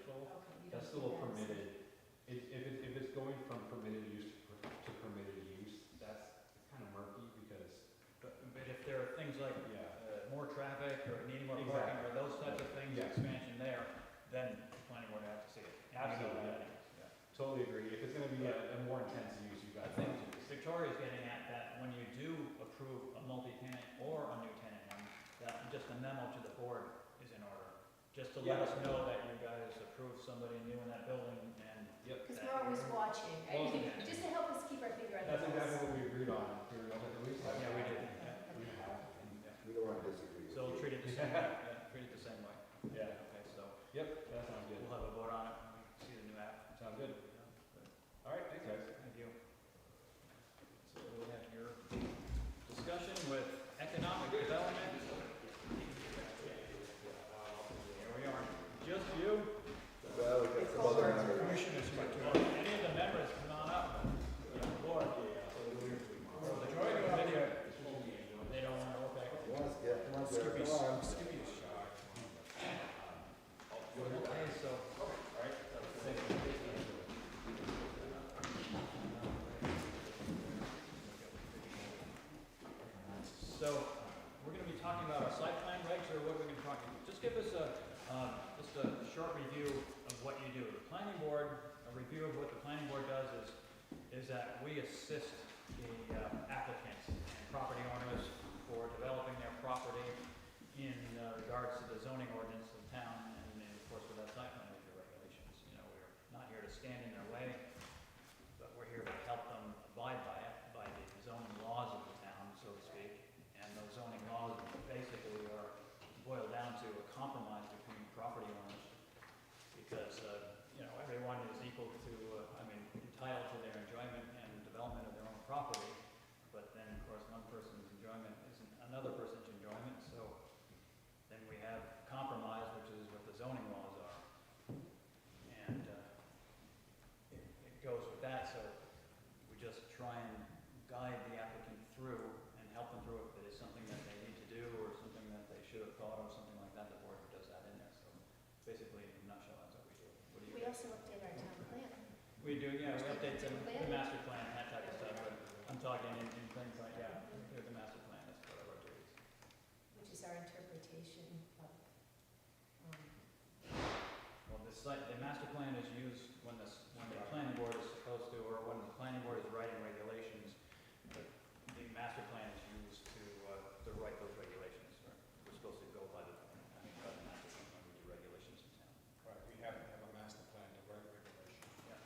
[SPEAKER 2] Okay, you
[SPEAKER 8] that's
[SPEAKER 2] don't
[SPEAKER 8] still a
[SPEAKER 2] think that's-
[SPEAKER 8] permitted, if it's going from permitted use to permitted use, that's kind of murky because,
[SPEAKER 1] But if there are things like
[SPEAKER 8] yeah.
[SPEAKER 1] more traffic, or needing more parking, or those types of things,
[SPEAKER 8] Yeah.
[SPEAKER 1] expansion there, then the planning board has to see it.
[SPEAKER 8] Absolutely.
[SPEAKER 1] Yeah.
[SPEAKER 8] Totally agree. If it's gonna be a more intense use, you
[SPEAKER 1] I
[SPEAKER 8] guys.
[SPEAKER 1] think Victoria's getting at that when you do approve a multi-tenant or a new tenant one, that just a memo to the board is in order. Just to let
[SPEAKER 8] Yeah.
[SPEAKER 1] us know that you guys approved somebody new in that building, and
[SPEAKER 2] Because
[SPEAKER 1] that
[SPEAKER 2] we're always
[SPEAKER 1] you're-
[SPEAKER 2] watching,
[SPEAKER 8] Well,
[SPEAKER 2] right? Just to help us keep our finger on the
[SPEAKER 8] That's
[SPEAKER 2] pulse.
[SPEAKER 8] exactly what we agreed on. We were at least.
[SPEAKER 1] Yeah, we did.
[SPEAKER 8] We have.
[SPEAKER 5] We don't want to disagree with
[SPEAKER 1] So
[SPEAKER 5] you.
[SPEAKER 1] treat it the same way, yeah, treat it the same way.
[SPEAKER 8] Yeah.
[SPEAKER 1] Okay, so
[SPEAKER 8] Yep, that sounds good.
[SPEAKER 1] we'll have a vote on it when we see the new app.
[SPEAKER 8] Sounds good.
[SPEAKER 1] Good.
[SPEAKER 8] All right, thanks guys.
[SPEAKER 1] Thank you. So we have your discussion with economic development. Here we are, just you.
[SPEAKER 5] Well, we got some other members.
[SPEAKER 3] Commissioners, you too.
[SPEAKER 1] Any of the members, come on up. Board. They don't want to look back.
[SPEAKER 5] Come on, Skip, come on, Skip,
[SPEAKER 3] Skippy's,
[SPEAKER 5] come on.
[SPEAKER 3] Skippy is shy.
[SPEAKER 1] Okay, so. So, we're gonna be talking about our site plan regs, or what are we gonna talk about? Just give us just a short review of what you do. The planning board, a review of what the planning board does is that we assist the applicants and property owners for developing their property in regards to the zoning ordinance of town and of course with that site plan review regulations. You know, we're not here to stand in their way, but we're here to help them abide by it, by the zoning laws of the town, so to speak. And those zoning laws basically are boiled down to a compromise between property owners because, you know, everyone is equal to, entitled to their enjoyment and development of their own property. But then, of course, one person's enjoyment isn't another person's enjoyment, so then we have compromise, which is what the zoning laws are. And it goes with that, so we just try and guide the applicant through and help them through if it is something that they need to do or something that they should have thought of, something like that. The board does that in there, so basically, in a nutshell, that's what we do. What do you
[SPEAKER 2] We
[SPEAKER 1] guys
[SPEAKER 2] also update our town plan,
[SPEAKER 1] We do, yeah, we update the
[SPEAKER 2] Plan.
[SPEAKER 1] master plan and that type of stuff, but I'm talking in things like, yeah, the master plan, that's part of our duties.
[SPEAKER 2] which is our interpretation of,
[SPEAKER 1] Well, the master plan is used when the planning board is supposed to, or when the planning board is writing regulations, the master plan is used to write those regulations. We're supposed to go by the master plan when we do regulations in town.
[SPEAKER 3] Right, we have to have a master plan to write regulations.
[SPEAKER 1] Yeah.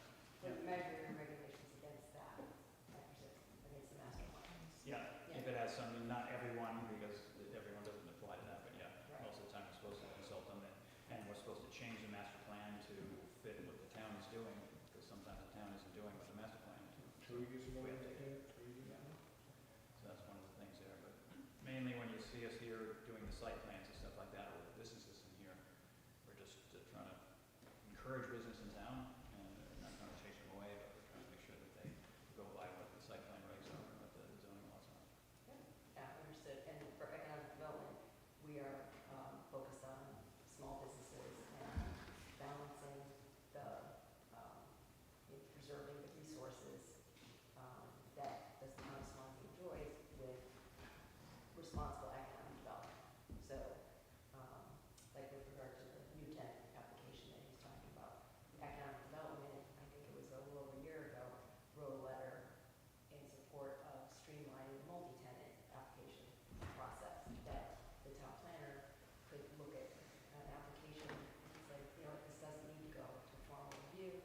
[SPEAKER 10] When you measure your regulations against that, against the master plan.
[SPEAKER 1] Yeah, if it has some, not everyone, because everyone doesn't apply to that, but yeah,
[SPEAKER 10] Right.
[SPEAKER 1] most of the time we're supposed to consult them, and we're supposed to change the master plan to fit what the town is doing, because sometimes the town isn't doing what the master plan is doing. So
[SPEAKER 3] 2 years ago,
[SPEAKER 1] we have to- So that's one of the things there, but mainly when you see us here doing the site plans and stuff like that, or the businesses in here, we're just trying to encourage business in town, and we're not trying to chase them away, but we're trying to make sure that they go by what the site plan regs are and what the zoning laws are.
[SPEAKER 10] Yeah, understood. And for economic development, we are focused on small businesses and balancing preserving the resources that the town of Swanzey enjoys with responsible economic development. So, like with regard to the new tenant application that he's talking about, economic development, I think it was a little over a year ago, wrote a letter in support of streamlining the multi-tenant application process, that the town planner could look at an application and say, you know, this doesn't need to go to formal review,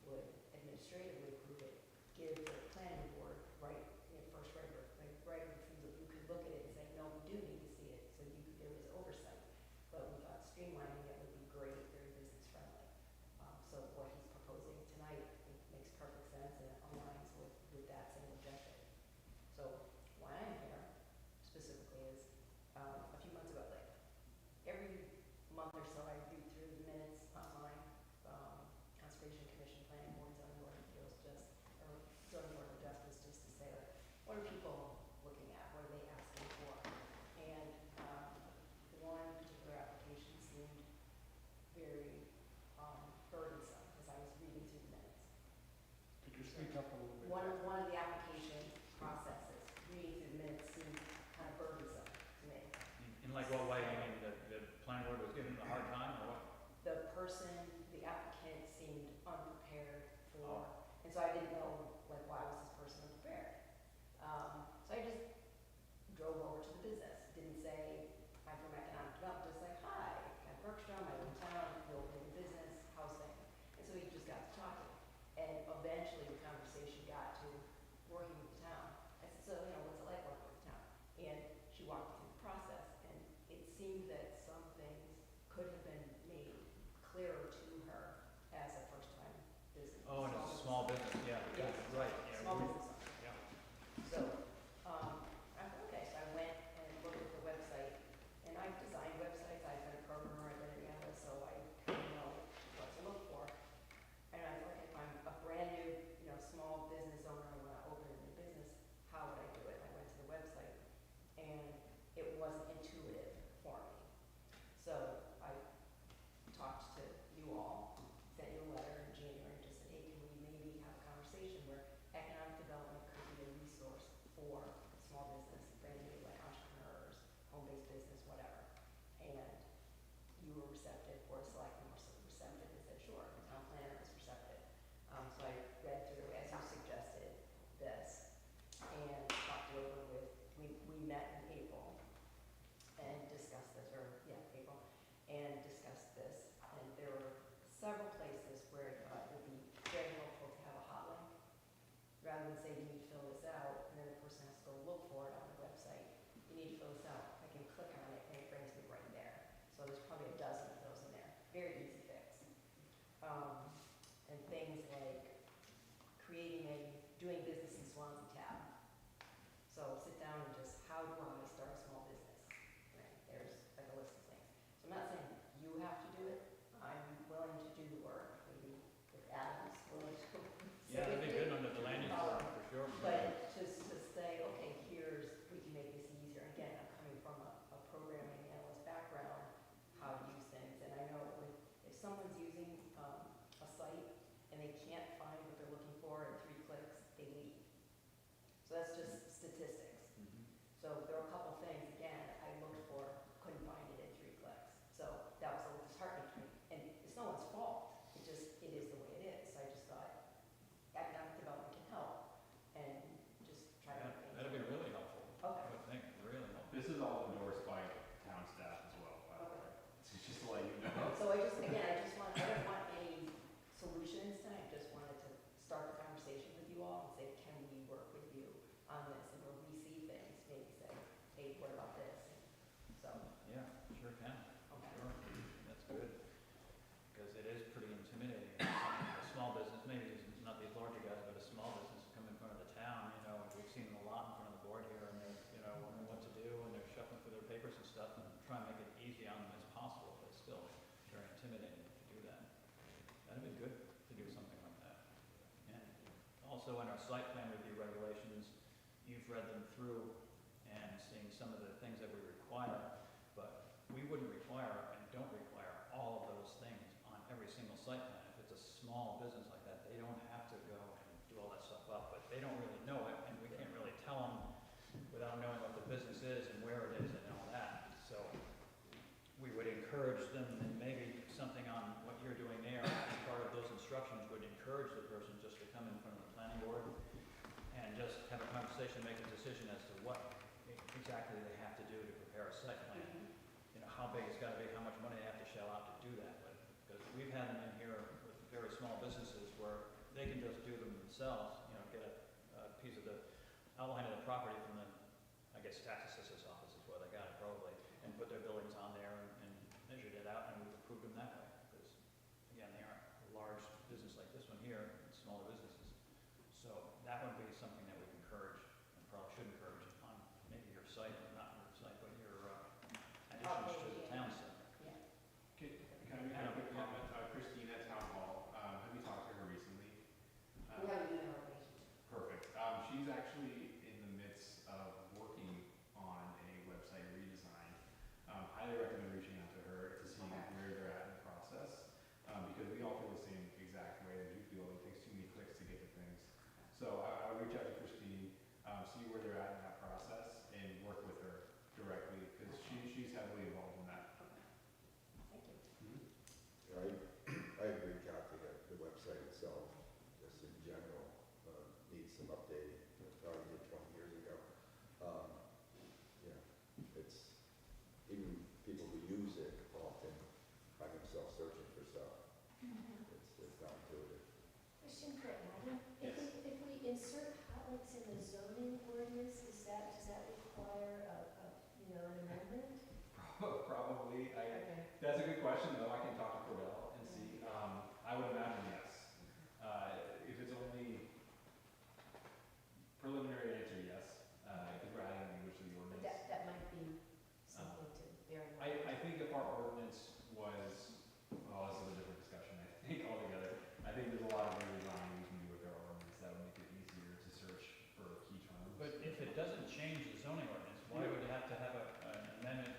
[SPEAKER 10] would administratively approve it, give the planning board first right of refusal. You could look at it and say, no, we do need to see it, so there was oversight. But we thought streamlining it would be great, very business friendly. So what he's proposing tonight, it makes perfect sense and it aligns with that same objective. So why I'm here specifically is, a few months ago, like every month or so, I read through the minutes online, Conservation Commission, Planning Board, Zoning Board of Appeals, Zoning Board of Justice, just to say, like, what are people looking at? What are they asking for? And one particular application seemed very burdensome, because I was reading through the minutes.
[SPEAKER 3] Could you speak up a little bit?
[SPEAKER 10] One of the application processes, reading through the minutes seemed kind of burdensome to me.
[SPEAKER 1] In like what way, you mean, the planning board was giving them a hard time, or what?
[SPEAKER 10] The applicant seemed unprepared
[SPEAKER 1] Oh.
[SPEAKER 10] and so I didn't know, like, why was this person unprepared? So I just drove over to the business, didn't say, I'm from economic development, just like, hi, Ken Bergstrom, I live in town, built a business, how's things? And so we just got to talking, and eventually the conversation got to working with the town. I said, so, you know, what's it like working with the town? And she walked me through the process, and it seemed that some things could have been made clearer to her as a first-time business.
[SPEAKER 1] Oh, and it's a small business, yeah.
[SPEAKER 10] go look for it on the website, you need to fill this out. I can click on it and it brings me right there. So there's probably a dozen of those in there. Very easy fix. And things like doing business in Swanzey tab. So sit down and just, how do I start a small business? Right, there's like a list of things. So I'm not saying you have to do it. I'm willing to do the work, maybe if Adam's willing to.
[SPEAKER 1] Yeah, that'd be good under the land use board, for sure.
[SPEAKER 10] But just to say, okay, we can make this easier. And again, I'm coming from a programming analyst background, how to use things. And I know if someone's using a site and they can't find what they're looking for in 3 clicks, they leave. So that's just statistics.
[SPEAKER 1] Mhm.
[SPEAKER 10] So there were a couple things, again, I looked for, couldn't find it in 3 clicks. So that was a little disheartening to me. And it's no one's fault. It is the way it is. So I just thought economic development can help and just try to
[SPEAKER 1] Yeah,
[SPEAKER 10] make things.
[SPEAKER 1] that'd be really helpful.
[SPEAKER 10] Okay.
[SPEAKER 1] I would think, really helpful.
[SPEAKER 8] This is all endorsed by town staff as well, by the way. So just to let you know.
[SPEAKER 10] So I don't want any solutions tonight, I just wanted to start the conversation with you all and say, can we work with you on this? And where we see things, maybe say, hey, what about this? So,
[SPEAKER 1] Yeah, sure can.
[SPEAKER 10] okay.
[SPEAKER 1] Sure, that's good. Because it is pretty intimidating. A small business, maybe it's not these larger guys, but a small business come in front of the town, you know, and we've seen them a lot in front of the board here, and they're, you know, wondering what to do, and they're shuffling through their papers and stuff, and try and make it easy on them as possible, but it's still very intimidating to do that. That'd be good to do something like that. And also in our site plan review regulations, you've read them through and seen some of the things that we require, but we wouldn't require and don't require all of those things on every single site plan. If it's a small business like that, they don't have to go and do all that stuff up, but they don't really know it, and we can't really tell them without knowing what the business is and where it is and all that. So we would encourage them, and maybe something on what you're doing there, as part of those instructions would encourage the person just to come in front of the planning board and just have a conversation, make a decision as to what exactly they have to do to prepare a site plan. You know, how big it's gotta be, how much money they have to shell out to do that, but, because we've had them in here with very small businesses where they can just do them themselves, you know, get a piece of the outline of the property from the, I guess, tax assessor's office is where they got it probably, and put their buildings on there and measured it out, and we've approved them that way, because, again, they aren't a large business like this one here, it's smaller businesses. So that would be something that we encourage, and probably should encourage on maybe your site, or not your site, but your additions to the town center.
[SPEAKER 10] Yeah.
[SPEAKER 8] Can I make a quick comment? Christine at Town Hall, have you talked to her recently?
[SPEAKER 10] We have an email relationship.
[SPEAKER 8] Perfect. She's actually in the midst of working on a website redesign. Highly recommend reaching out to her to see where they're at in the process, because we all feel the same exact way as you feel. It takes too many clicks to get to things. So I'll reach out to Christine, see where they're at in that process, and work with her directly, because she's heavily involved in that.
[SPEAKER 10] Thank you.
[SPEAKER 5] I agree, Kathy, that the website itself, just in general, needs some updating. It probably did 20 years ago. It's, even people who use it often find themselves searching for stuff. It's not intuitive.
[SPEAKER 2] Question for Adam.
[SPEAKER 8] Yes.
[SPEAKER 2] If we insert hot links in the zoning ordinance, does that require an amendment?
[SPEAKER 8] Probably.
[SPEAKER 2] Okay.
[SPEAKER 8] That's a good question, though. I can talk to Cordell and see. I would imagine yes. If it's only preliminary answer, yes, because we're adding language to the
[SPEAKER 2] But
[SPEAKER 8] ordinance.
[SPEAKER 2] that might be something to bear in mind.
[SPEAKER 8] I think if our ordinance was, well, this is a different discussion, I think, altogether. I think there's a lot of redesign we can do with our ordinance that would make it easier to search for key terms.
[SPEAKER 1] But if it doesn't change the zoning ordinance, why would it have to have an amendment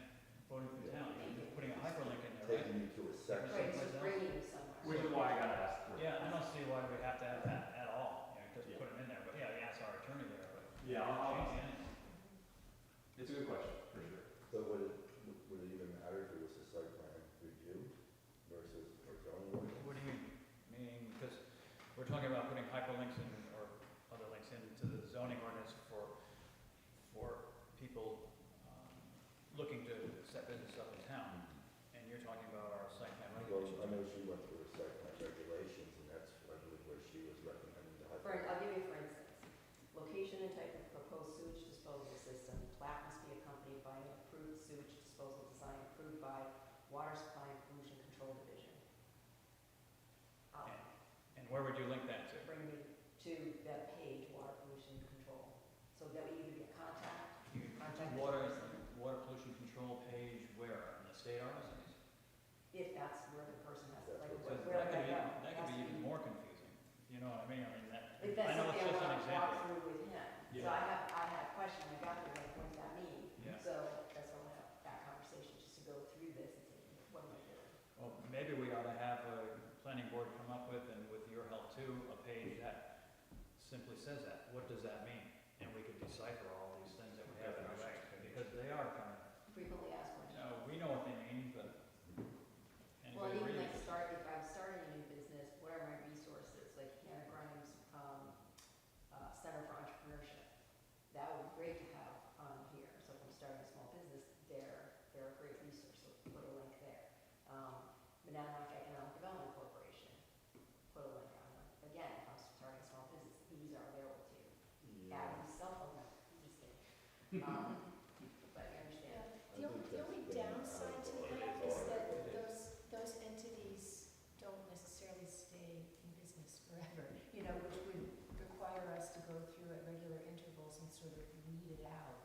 [SPEAKER 1] voted through town? You're just putting a hyperlink in there, right?
[SPEAKER 5] Taking you to a section.
[SPEAKER 10] Right, it's just bringing you somewhere.
[SPEAKER 8] Which is why I gotta ask for it.
[SPEAKER 1] Yeah, I don't see why we have to have that at all, you know, just put it in there, but yeah, we ask our attorney there, but.
[SPEAKER 8] Yeah, I'll
[SPEAKER 1] Change
[SPEAKER 8] ask.
[SPEAKER 1] anything.
[SPEAKER 8] It's a good question, for sure.
[SPEAKER 5] But would it even matter if it was a site plan review versus a zoning ordinance?
[SPEAKER 1] What do you mean? Meaning, because we're talking about putting hyperlinks in, or other links into the zoning ordinance for people looking to set business up in town, and you're talking about our site plan
[SPEAKER 5] Well,
[SPEAKER 1] regulations.
[SPEAKER 5] I know she went through the site plan regulations, and that's, I believe, where she was recommending the
[SPEAKER 10] I'll
[SPEAKER 5] hyperlink.
[SPEAKER 10] give you for instance, location and type of proposed sewage disposal
[SPEAKER 1] where would you link that to?
[SPEAKER 10] bring me to that page, water pollution control. So that would either be a contact,
[SPEAKER 1] You
[SPEAKER 10] contact this
[SPEAKER 1] water,
[SPEAKER 10] person,
[SPEAKER 1] water pollution control page where, in the state RSA's?
[SPEAKER 10] if that's where the person has, like,
[SPEAKER 1] Because
[SPEAKER 10] where
[SPEAKER 1] that
[SPEAKER 10] would I
[SPEAKER 1] could be,
[SPEAKER 10] go?
[SPEAKER 1] that could be even more confusing, you know what I mean? I mean, that,
[SPEAKER 10] If
[SPEAKER 1] I
[SPEAKER 10] that's
[SPEAKER 1] know it's
[SPEAKER 10] something I
[SPEAKER 1] just an
[SPEAKER 10] want to walk
[SPEAKER 1] example.
[SPEAKER 10] through with him. So
[SPEAKER 1] Yeah.
[SPEAKER 10] I had a question, I got there, like, what does that mean?
[SPEAKER 1] Yeah.
[SPEAKER 10] So that's why I want to have that conversation, just to go through this and say, what am I doing?
[SPEAKER 1] Well, maybe we ought to have a planning board come up with, and with your help too, a page that simply says that. What does that mean? And we could decipher all these things that we have in our regs, because they are kind of,
[SPEAKER 10] Frequently asked questions.
[SPEAKER 1] we know what they mean, but
[SPEAKER 10] Well,
[SPEAKER 1] anybody
[SPEAKER 10] even
[SPEAKER 1] read
[SPEAKER 10] like
[SPEAKER 1] it?
[SPEAKER 10] if I'm starting a new business, what are my resources, like Hannah Grimes, Center for Entrepreneurship? That would be great to have on here, so if I'm starting a small business, they're a great resource, so put a link there. Monadnock Economic Development Corporation, put a link on them. Again, if I'm starting a small business, these are available to you. Adam's cell phone number, I'm just kidding. But you understand.
[SPEAKER 2] The only downside to that is that those entities don't necessarily stay in business forever, you know, which would require us to go through at regular intervals and sort of weed it out.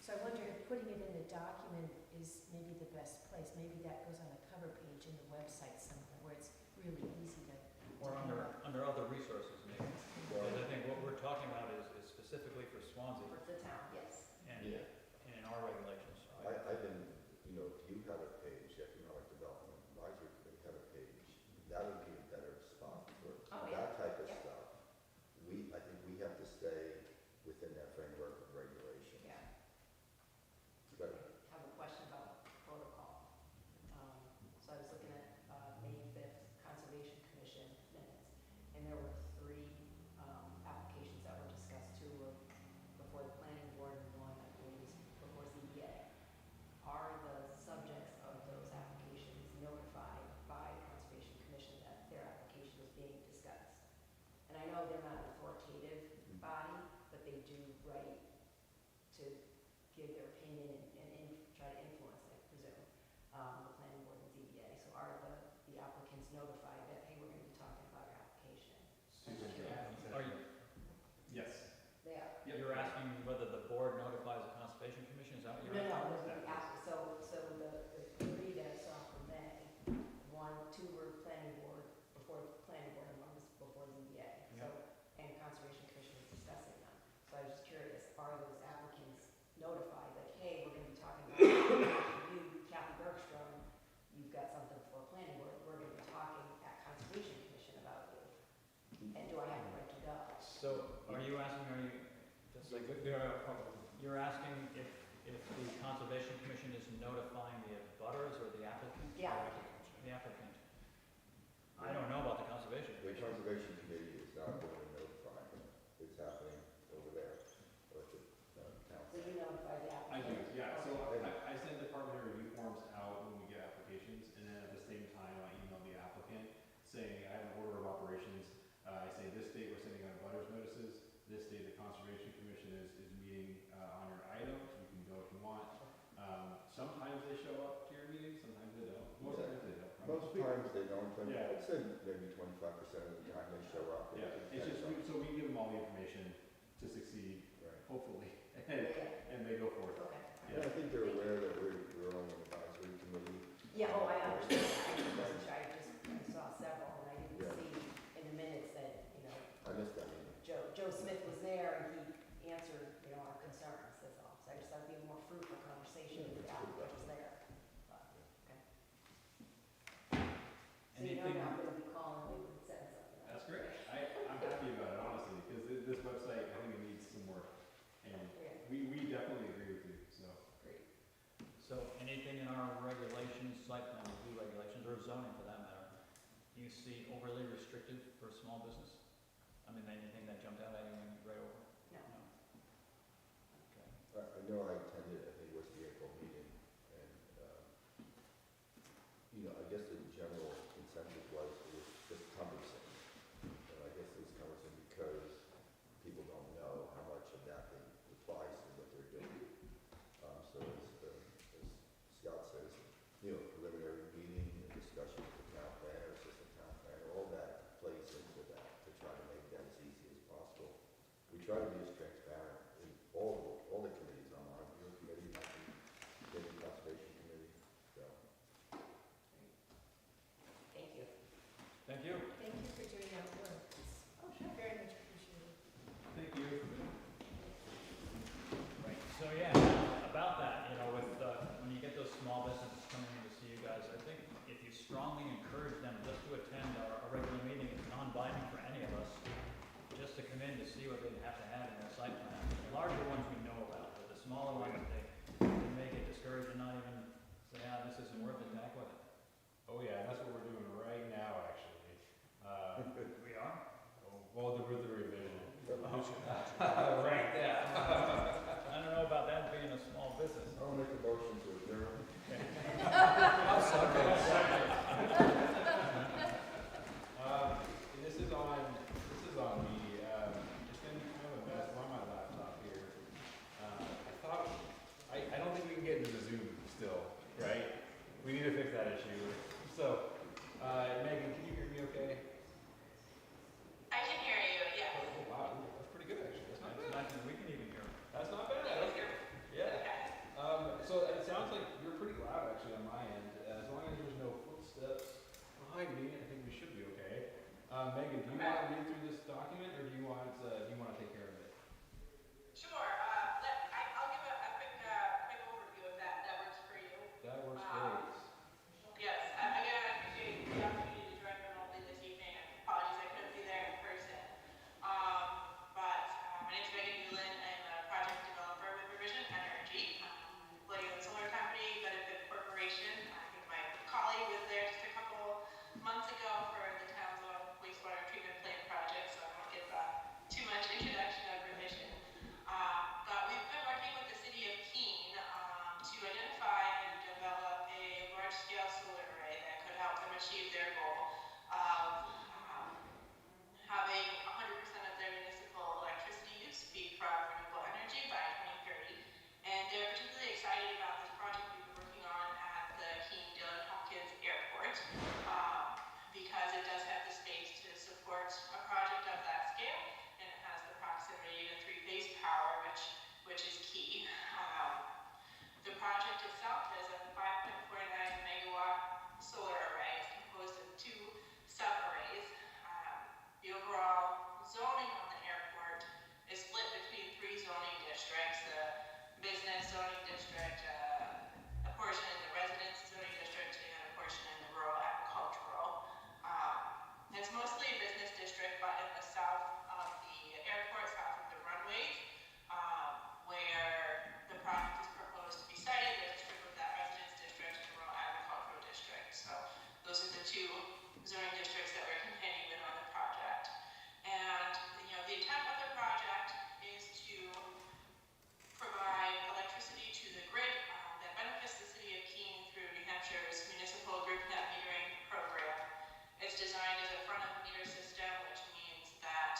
[SPEAKER 2] So I wonder if putting it in a document is maybe the best place. Maybe that goes on a cover page in the website somewhere where it's really easy to.
[SPEAKER 1] Or under other resources maybe. Because I think what we're talking about is specifically for Swansea
[SPEAKER 10] For the town, yes.
[SPEAKER 1] and
[SPEAKER 5] Yeah.
[SPEAKER 1] in our regulations.
[SPEAKER 5] I didn't, you have a page, Economic Development Advisory Committee have a page. That would be a better spot for
[SPEAKER 10] Oh, yeah.
[SPEAKER 5] that type of
[SPEAKER 10] Yeah.
[SPEAKER 5] stuff. I think we have to stay within that framework of regulation.
[SPEAKER 10] Yeah.
[SPEAKER 5] But
[SPEAKER 10] Have a question about protocol. So I was looking at May 5th Conservation Commission minutes, and there were 3 applications that were discussed. 2 were before the planning board and 1, I believe, was before ZBA. Are the subjects of those applications notified by the Conservation Commission that their application is being discussed? And I know they're not an authoritative body, but they do write to give their opinion and try to influence, I presume, the planning board and ZBA. So are the applicants notified that, hey, we're going to be talking about your application?
[SPEAKER 1] Are you,
[SPEAKER 8] Yes.
[SPEAKER 10] They are.
[SPEAKER 1] you're asking whether the board notifies the Conservation Commission, is that what you're
[SPEAKER 10] No,
[SPEAKER 1] asking?
[SPEAKER 10] the the 3 that I saw from May, 2 were planning board, before the planning board, and 1 was before ZBA. So, and Conservation Commission was discussing them. So I was just curious, are those applicants notified that, hey, we're going to be talking about you, Kathy Bergstrom, you've got something for planning board, we're going to be talking at Conservation Commission about you. And do I have the right to go?
[SPEAKER 1] So are you, just like, you're asking if the Conservation Commission is notifying the abutters or the applicant?
[SPEAKER 10] Yeah.
[SPEAKER 1] The applicant. I don't know about the Conservation
[SPEAKER 5] the
[SPEAKER 1] Commission.
[SPEAKER 5] Conservation Committee is not going to notify them. It's happening over there with the
[SPEAKER 10] So
[SPEAKER 5] council.
[SPEAKER 10] you notify the
[SPEAKER 8] I do,
[SPEAKER 10] applicant?
[SPEAKER 8] yeah, so
[SPEAKER 10] Okay.
[SPEAKER 8] I send department head review forms out when we get applications, and then at the same time, I email the applicant saying, I have an order of operations, I say this date we're sending out butters notices, this date the Conservation Commission is meeting, on your items, you can go if you want. Sometimes they show up to your meeting, sometimes they don't, most
[SPEAKER 5] Yeah.
[SPEAKER 8] times they don't.
[SPEAKER 5] Most times they don't, but
[SPEAKER 8] Yeah.
[SPEAKER 5] I'd say maybe 25% of the time they show up. It
[SPEAKER 8] Yeah, it's
[SPEAKER 5] depends
[SPEAKER 8] just,
[SPEAKER 5] on-
[SPEAKER 8] so we give them all the information to succeed,
[SPEAKER 5] Right.
[SPEAKER 8] hopefully,
[SPEAKER 10] Yeah,
[SPEAKER 8] and they go for it.
[SPEAKER 10] okay.
[SPEAKER 5] And I think they're aware that we're on an advisory committee.
[SPEAKER 10] Yeah, oh, I understand that. I wasn't sure, I saw several, and I didn't
[SPEAKER 5] Yeah.
[SPEAKER 10] see in the minutes that,
[SPEAKER 5] I missed that meeting.
[SPEAKER 10] Joe Smith was there, and he answered, our concerns, that's all. So I just thought it'd be a more fruitful conversation if the applicant was there. But, okay. So you know
[SPEAKER 1] Anything,
[SPEAKER 10] I'm gonna be calling you and setting something up.
[SPEAKER 8] That's great. I'm happy about it, honestly, because this website, I think it needs some work. And
[SPEAKER 10] Yeah,
[SPEAKER 8] we definitely agree with you, so.
[SPEAKER 10] great.
[SPEAKER 1] so anything in our regulations, site plan review regulations, or zoning for that matter, you see overly restrictive for small business? I mean, anything that jumped out at you right over?
[SPEAKER 10] No.
[SPEAKER 1] Okay.
[SPEAKER 5] I know I attended, I think it was the April meeting, and, I guess the general consensus was it was just cumbersome. And I guess it was cumbersome because people don't know how much of that applies to what they're doing. So as Scott says, preliminary meeting, the discussion with the town planner, assistant town planner, all that plays into that. try to be as transparent in all the committees I'm on, your committee, my committee, conservation committee, so.
[SPEAKER 10] Thank you.
[SPEAKER 1] Thank you.
[SPEAKER 2] Thank you for doing that work.
[SPEAKER 10] Oh, sure.
[SPEAKER 2] Very much appreciated.
[SPEAKER 1] Thank you. Right, so yeah, about that, you know, with, when you get those small businesses coming in to see you guys, I think if you strongly encourage them just to attend a regular meeting, it's non-binding for any of us, just to come in to see what they have to have in their site plan. The larger ones we know about, but the smaller ones, they may get discouraged and not even say, ah, this isn't worth it, heck with it.
[SPEAKER 8] Oh yeah, and that's what we're doing right now, actually.
[SPEAKER 1] We are?
[SPEAKER 8] Well, the revision.
[SPEAKER 1] Right, yeah. I don't know about that being a small business.
[SPEAKER 5] I'll make a motion to adjourn.
[SPEAKER 8] And this is on me. It's gonna be kind of a mess. I'm on my laptop here. I don't think we can get into the Zoom still, right? We need to fix that issue. So, Megan, can you hear me okay?
[SPEAKER 10] I can hear you, yes.
[SPEAKER 8] Oh, wow, that's pretty good actually. That's not bad.
[SPEAKER 1] Imagine we can even hear them.
[SPEAKER 8] That's not bad. Yeah. So it sounds like you're pretty loud actually on my end. As long as there's no footsteps behind me, I think we should be okay. Megan, do you want to read through this document, or do you want to take care of it?
[SPEAKER 10] Sure, I'll give a quick overview of that. That works for you.
[SPEAKER 8] That works great.
[SPEAKER 10] Yes, again, I appreciate the opportunity to join remotely this evening. Apologies I couldn't be there in person. My name is Megan Newland. I'm a project developer with Revision Energy, William Solar Company, Benefit Corporation. I think my colleague was there just a couple months ago for the town's own wastewater treatment plant project, so I won't give too much introduction of Revision. But we've been working with the city of Keene to identify and develop a large-scale solar array that could help them achieve their goal of having 100% of their municipal electricity use be from renewable energy by 2030. And they're particularly excited about this project we've been working on at the Keene Dillon Hopkins Airport because it does have the space to support a project of that scale, and it has the proximity to three-phase power, which is key. The project itself is a 5.49 megawatt solar array. It's composed of two sub-arrays. The overall zoning on the airport is split between three zoning districts: the business zoning district, a portion in the residence zoning district, and a portion in the rural agricultural. It's mostly a business district, but in the south of the airport, south of the runways, where the project is proposed to be sited, there's a strip of that residence district and the rural agricultural district. So those are the two zoning districts that we're contending with on the project. And the intent of the project is to provide electricity to the grid that benefits the city of Keene through New Hampshire's municipal group net metering program. It's designed as a front-of-meter system, which means that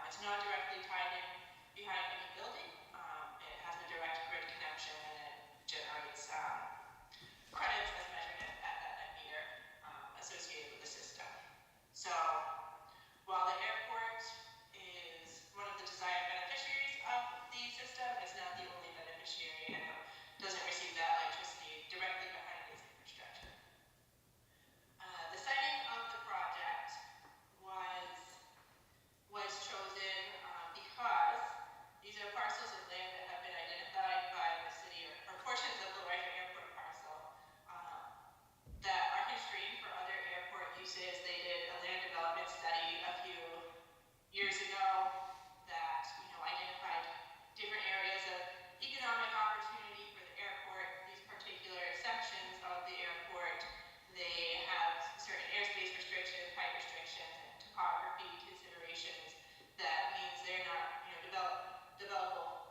[SPEAKER 10] it's not directly tied in behind any building. It has a direct grid connection, and it generates credits as measured at that net meter associated with the system. So while the airport is one of the desired beneficiaries of the system, it's not the only beneficiary, and it doesn't receive that electricity directly behind its infrastructure. The siting of the project was chosen because these are parcels of land that have been identified by the city, or portions of the larger airport parcel that are constrained for other airport uses. They did a land development study a few years ago that identified different areas of economic opportunity for the airport. These particular sections of the airport, they have certain airspace restrictions, height restrictions, and topography considerations. That means they're not developable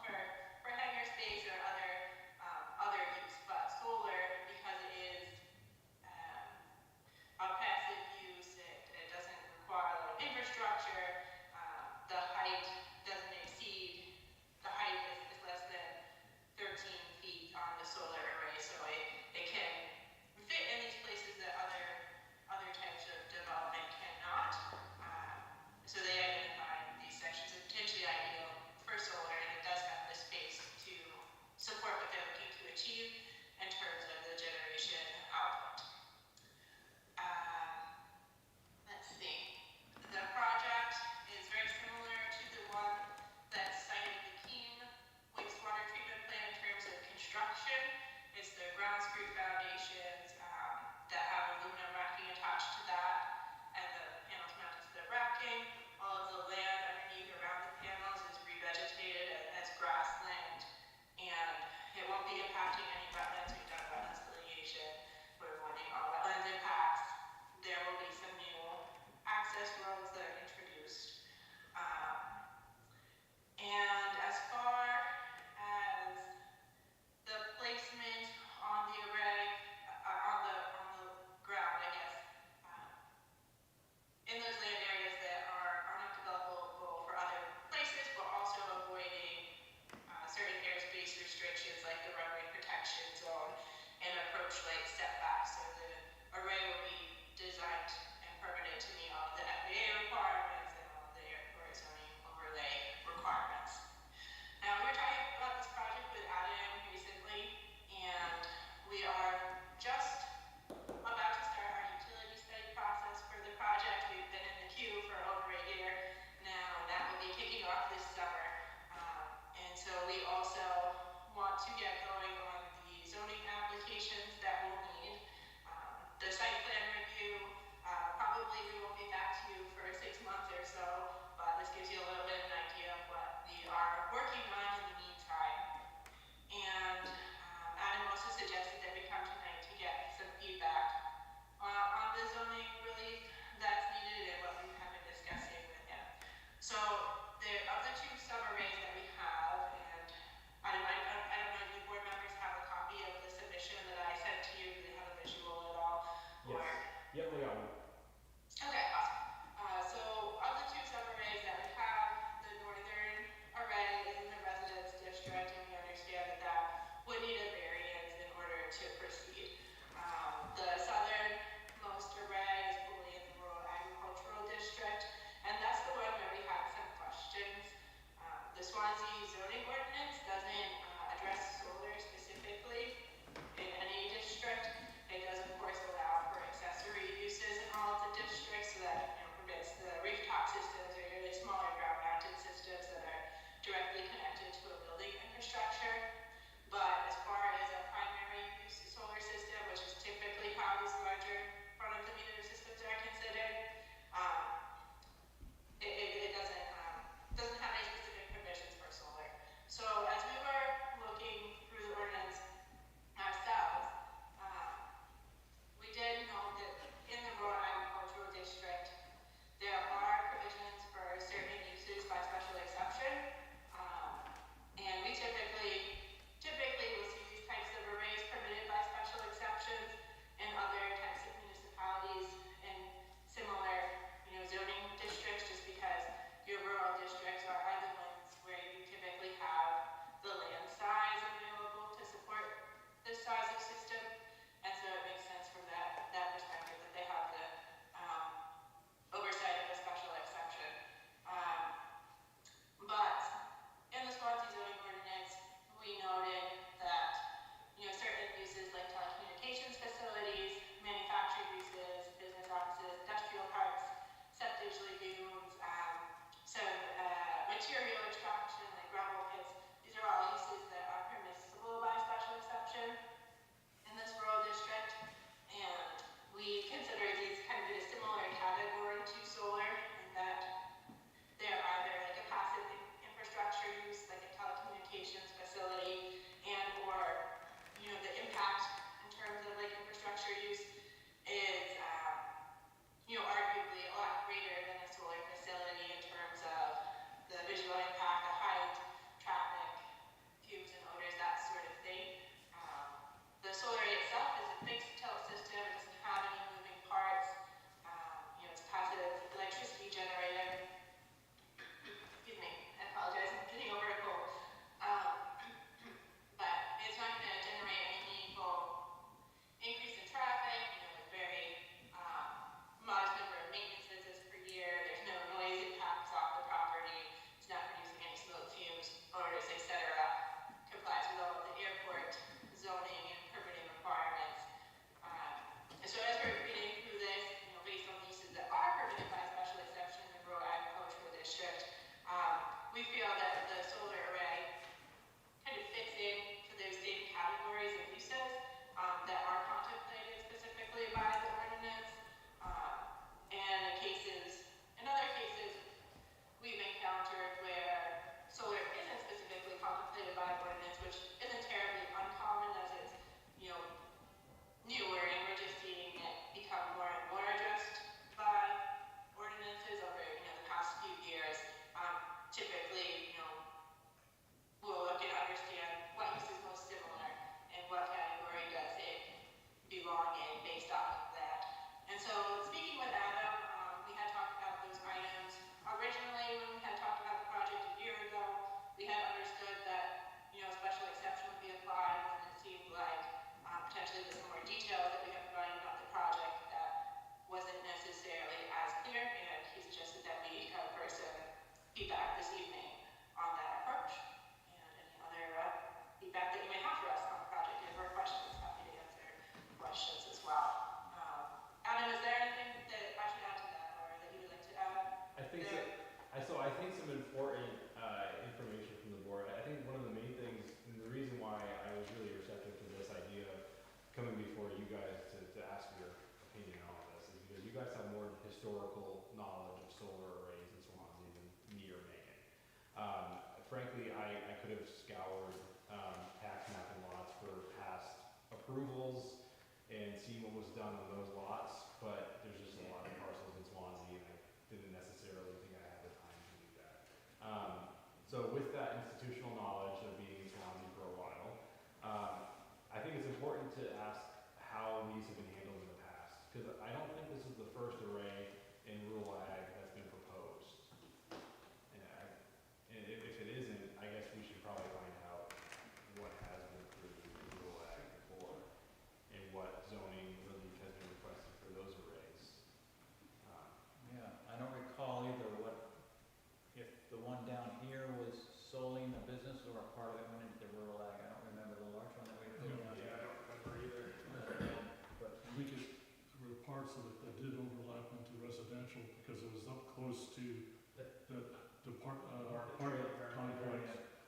[SPEAKER 10] for hangar space or other use. But solar, because it is a passive use, it doesn't require a lot of infrastructure. The height doesn't exceed, the height is less than 13 feet on the solar array, so it can fit in these places that other types of development cannot. So they identified these sections
[SPEAKER 11] the site plan review. Probably we won't be back to you for 6 months or so, but this gives you a little bit of an idea of what we are working on in the meantime. And Adam also suggested that we come tonight to get some feedback on the zoning relief that's needed and what we have been discussing with him. So of the 2 sub-arrays that we have, and I don't know if you board members have a copy of the submission that I sent to you. Do they have a visual at all?
[SPEAKER 8] Yes.
[SPEAKER 11] Or,
[SPEAKER 8] Yep, we got one.
[SPEAKER 11] okay, awesome. So of the 2 sub-arrays that we have, the northern array is in the residence district, and we understand that that would need a variance in order to proceed. The southernmost array is fully in the rural agricultural district, and that's the one where we had some questions. The Swanzey zoning ordinance doesn't address solar specifically in any district. It does, of course, allow for accessory uses in all of the districts, so that permits the rooftop systems or really smaller ground-mounted systems that are directly connected to a building infrastructure. But as far as a primary use solar system, which is typically how these larger front-of-the-meter systems are considered, it doesn't have any specific provisions for solar. So as we were looking through the ordinance ourselves, we did note that in the rural agricultural district, there are provisions for certain uses by special exception, and we typically will see these types of arrays permitted by special exceptions in other types of municipalities in similar, zoning districts, just because your rural districts are the ones where you typically have the land size available to support this size of system, and so it makes sense from that perspective that they have the oversight of a special exception. But in the Swanzey zoning ordinance, we noted that certain uses like telecommunications facilities, manufacturing uses, business offices, industrial parks, septic lagoons, some material extraction like gravel pits. These are all uses that are permissible by special exception in this rural district, and we consider these kind of in a similar category to solar in that they're either like a passive infrastructure use, like a telecommunications facility, and or the impact in terms of like infrastructure use is arguably a lot greater than a solar facility in terms of the visual impact, the height, traffic, fumes and odors, that sort of thing. The solar array itself is a fixed tilt system. It doesn't have any moving parts. It's passive electricity generated. Excuse me, I apologize, I'm getting over a cold. But it's not going to generate any meaningful increase in traffic. It's very modest number of maintenance visits per year. There's no noise impacts off the property. It's not producing any smoke, fumes, odors, etc. Complies with all of the airport zoning and permitting requirements. And so as we're reading through this, based on the uses that are permitted by special exception in the rural agricultural district, we feel that the solar array kind of fits into those same categories of uses that are contemplated specifically by the ordinance. And in other cases, we've encountered where solar isn't specifically contemplated by ordinance, which isn't terribly uncommon as it's, newer, and we're just seeing it become more and more addressed by ordinances over, the past few years. Typically,
[SPEAKER 8] frankly, I could have scoured, tax mapping lots for past approvals and seen what was done on those lots, but there's just a lot of parcels in Swansea, and I didn't necessarily think I had the time to do that. So with that institutional knowledge of being in Swansea for a while, I think it's important to ask how these have been handled in the past, because I don't think this is the first array in rural ag that's been proposed. And if it isn't, I guess we should probably find out what has been approved in rural ag before, and what zoning relief has been requested for those arrays.
[SPEAKER 1] Yeah, I don't recall either if the one down here was solely in the business or a part of it went into the rural ag. I don't remember the large one that we put down here.
[SPEAKER 3] I don't remember either.
[SPEAKER 1] But
[SPEAKER 6] I think there were parts of it that did overlap into residential because it was up close to the apartment complex.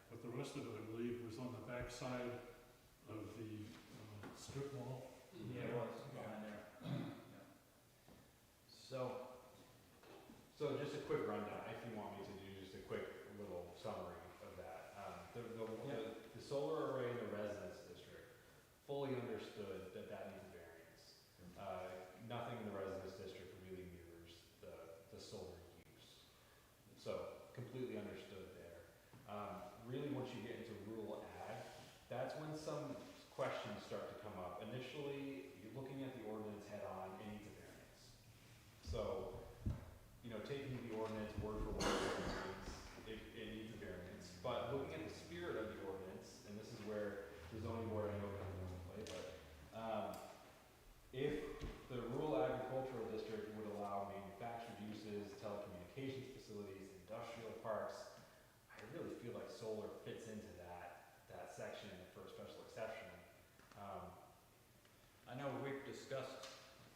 [SPEAKER 6] But the rest of it, I believe, was on the back side of the strip mall.
[SPEAKER 1] yeah, it was behind there. Yeah. So,
[SPEAKER 8] So just a quick rundown, if you want me to do just a quick little summary of that. The solar array in the residence district, fully understood that that needs a variance. Nothing in the residence district really mirrors the solar use. So completely understood there. Really, once you get into rural ag, that's when some questions start to come up. Initially, you're looking at the ordinance head on, it needs a variance. So, taking the ordinance word for word, it needs a variance. But looking at the spirit of the ordinance, and this is where the zoning board I know comes into play, but if the rural agricultural district would allow manufactured uses, telecommunications facilities, industrial parks, I really feel like solar fits into that section for a special exception.
[SPEAKER 1] I know we've discussed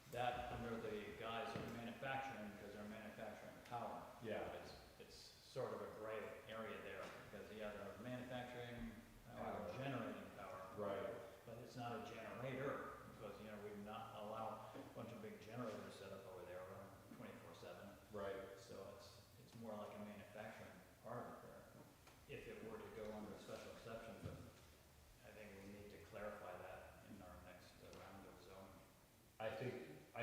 [SPEAKER 1] that under the guise of manufacturing, because they're manufacturing power.
[SPEAKER 8] Yeah.
[SPEAKER 1] But it's sort of a gray area there, because they're manufacturing power,
[SPEAKER 8] Power.
[SPEAKER 1] generating power.
[SPEAKER 8] Right.
[SPEAKER 1] But it's not a generator, because, we've not allowed a bunch of big generators set up over there 24/7.
[SPEAKER 8] Right.
[SPEAKER 1] So it's more like a manufacturing part of it there, if it were to go under a special exception, but I think we need to clarify that in our next round of zoning.
[SPEAKER 8] I